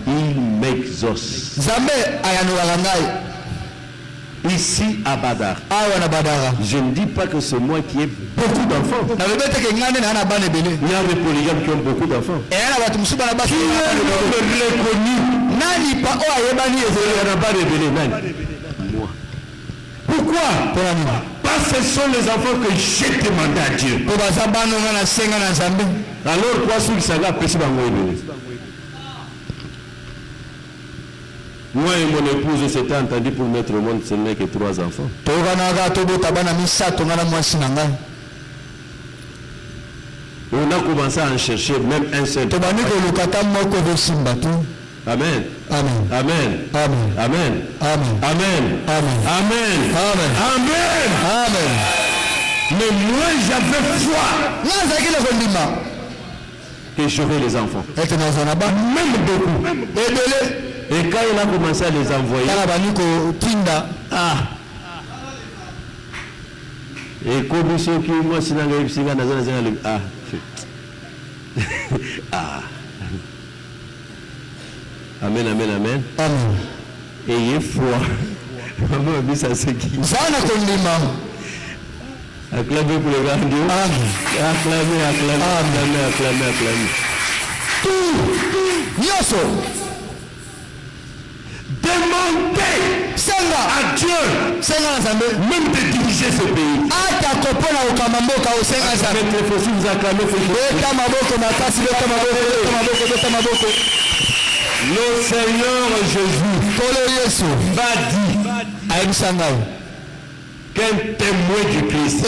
Il m'exauce. Ici à Badar. Je ne dis pas que c'est moi qui ai beaucoup d'enfants. Il y a des polygames qui ont beaucoup d'enfants. Qui ont reconnu. Il n'y a pas révélé. Moi. Pourquoi? Parce que ce sont les enfants que j'ai demandé à Dieu. Alors quoi sur le saga péché dans mon église? Moi et mon épouse s'étaient entendus pour mettre au monde, ce n'est que 3 enfants. On a commencé à en chercher même un seul. Amen. Amen. Amen. Amen. Amen. Amen. Amen. Amen. Amen. Amen. Mais moi j'avais foi que j'aurais les enfants. Même beaucoup. Et quand il a commencé à les envoyer, et comme ceux qui moi si amen, amen, amen. Amen. Ayez foi. Maman a dit ça c'est qui? Acclamez pour les grands Dieu. Acclamez, acclamez, acclamez, acclamez, acclamez. Tout. Demandez à Dieu même de diriger ce pays. Si vous acclamez, le Seigneur Jésus m'a dit qu'un témoin du Christ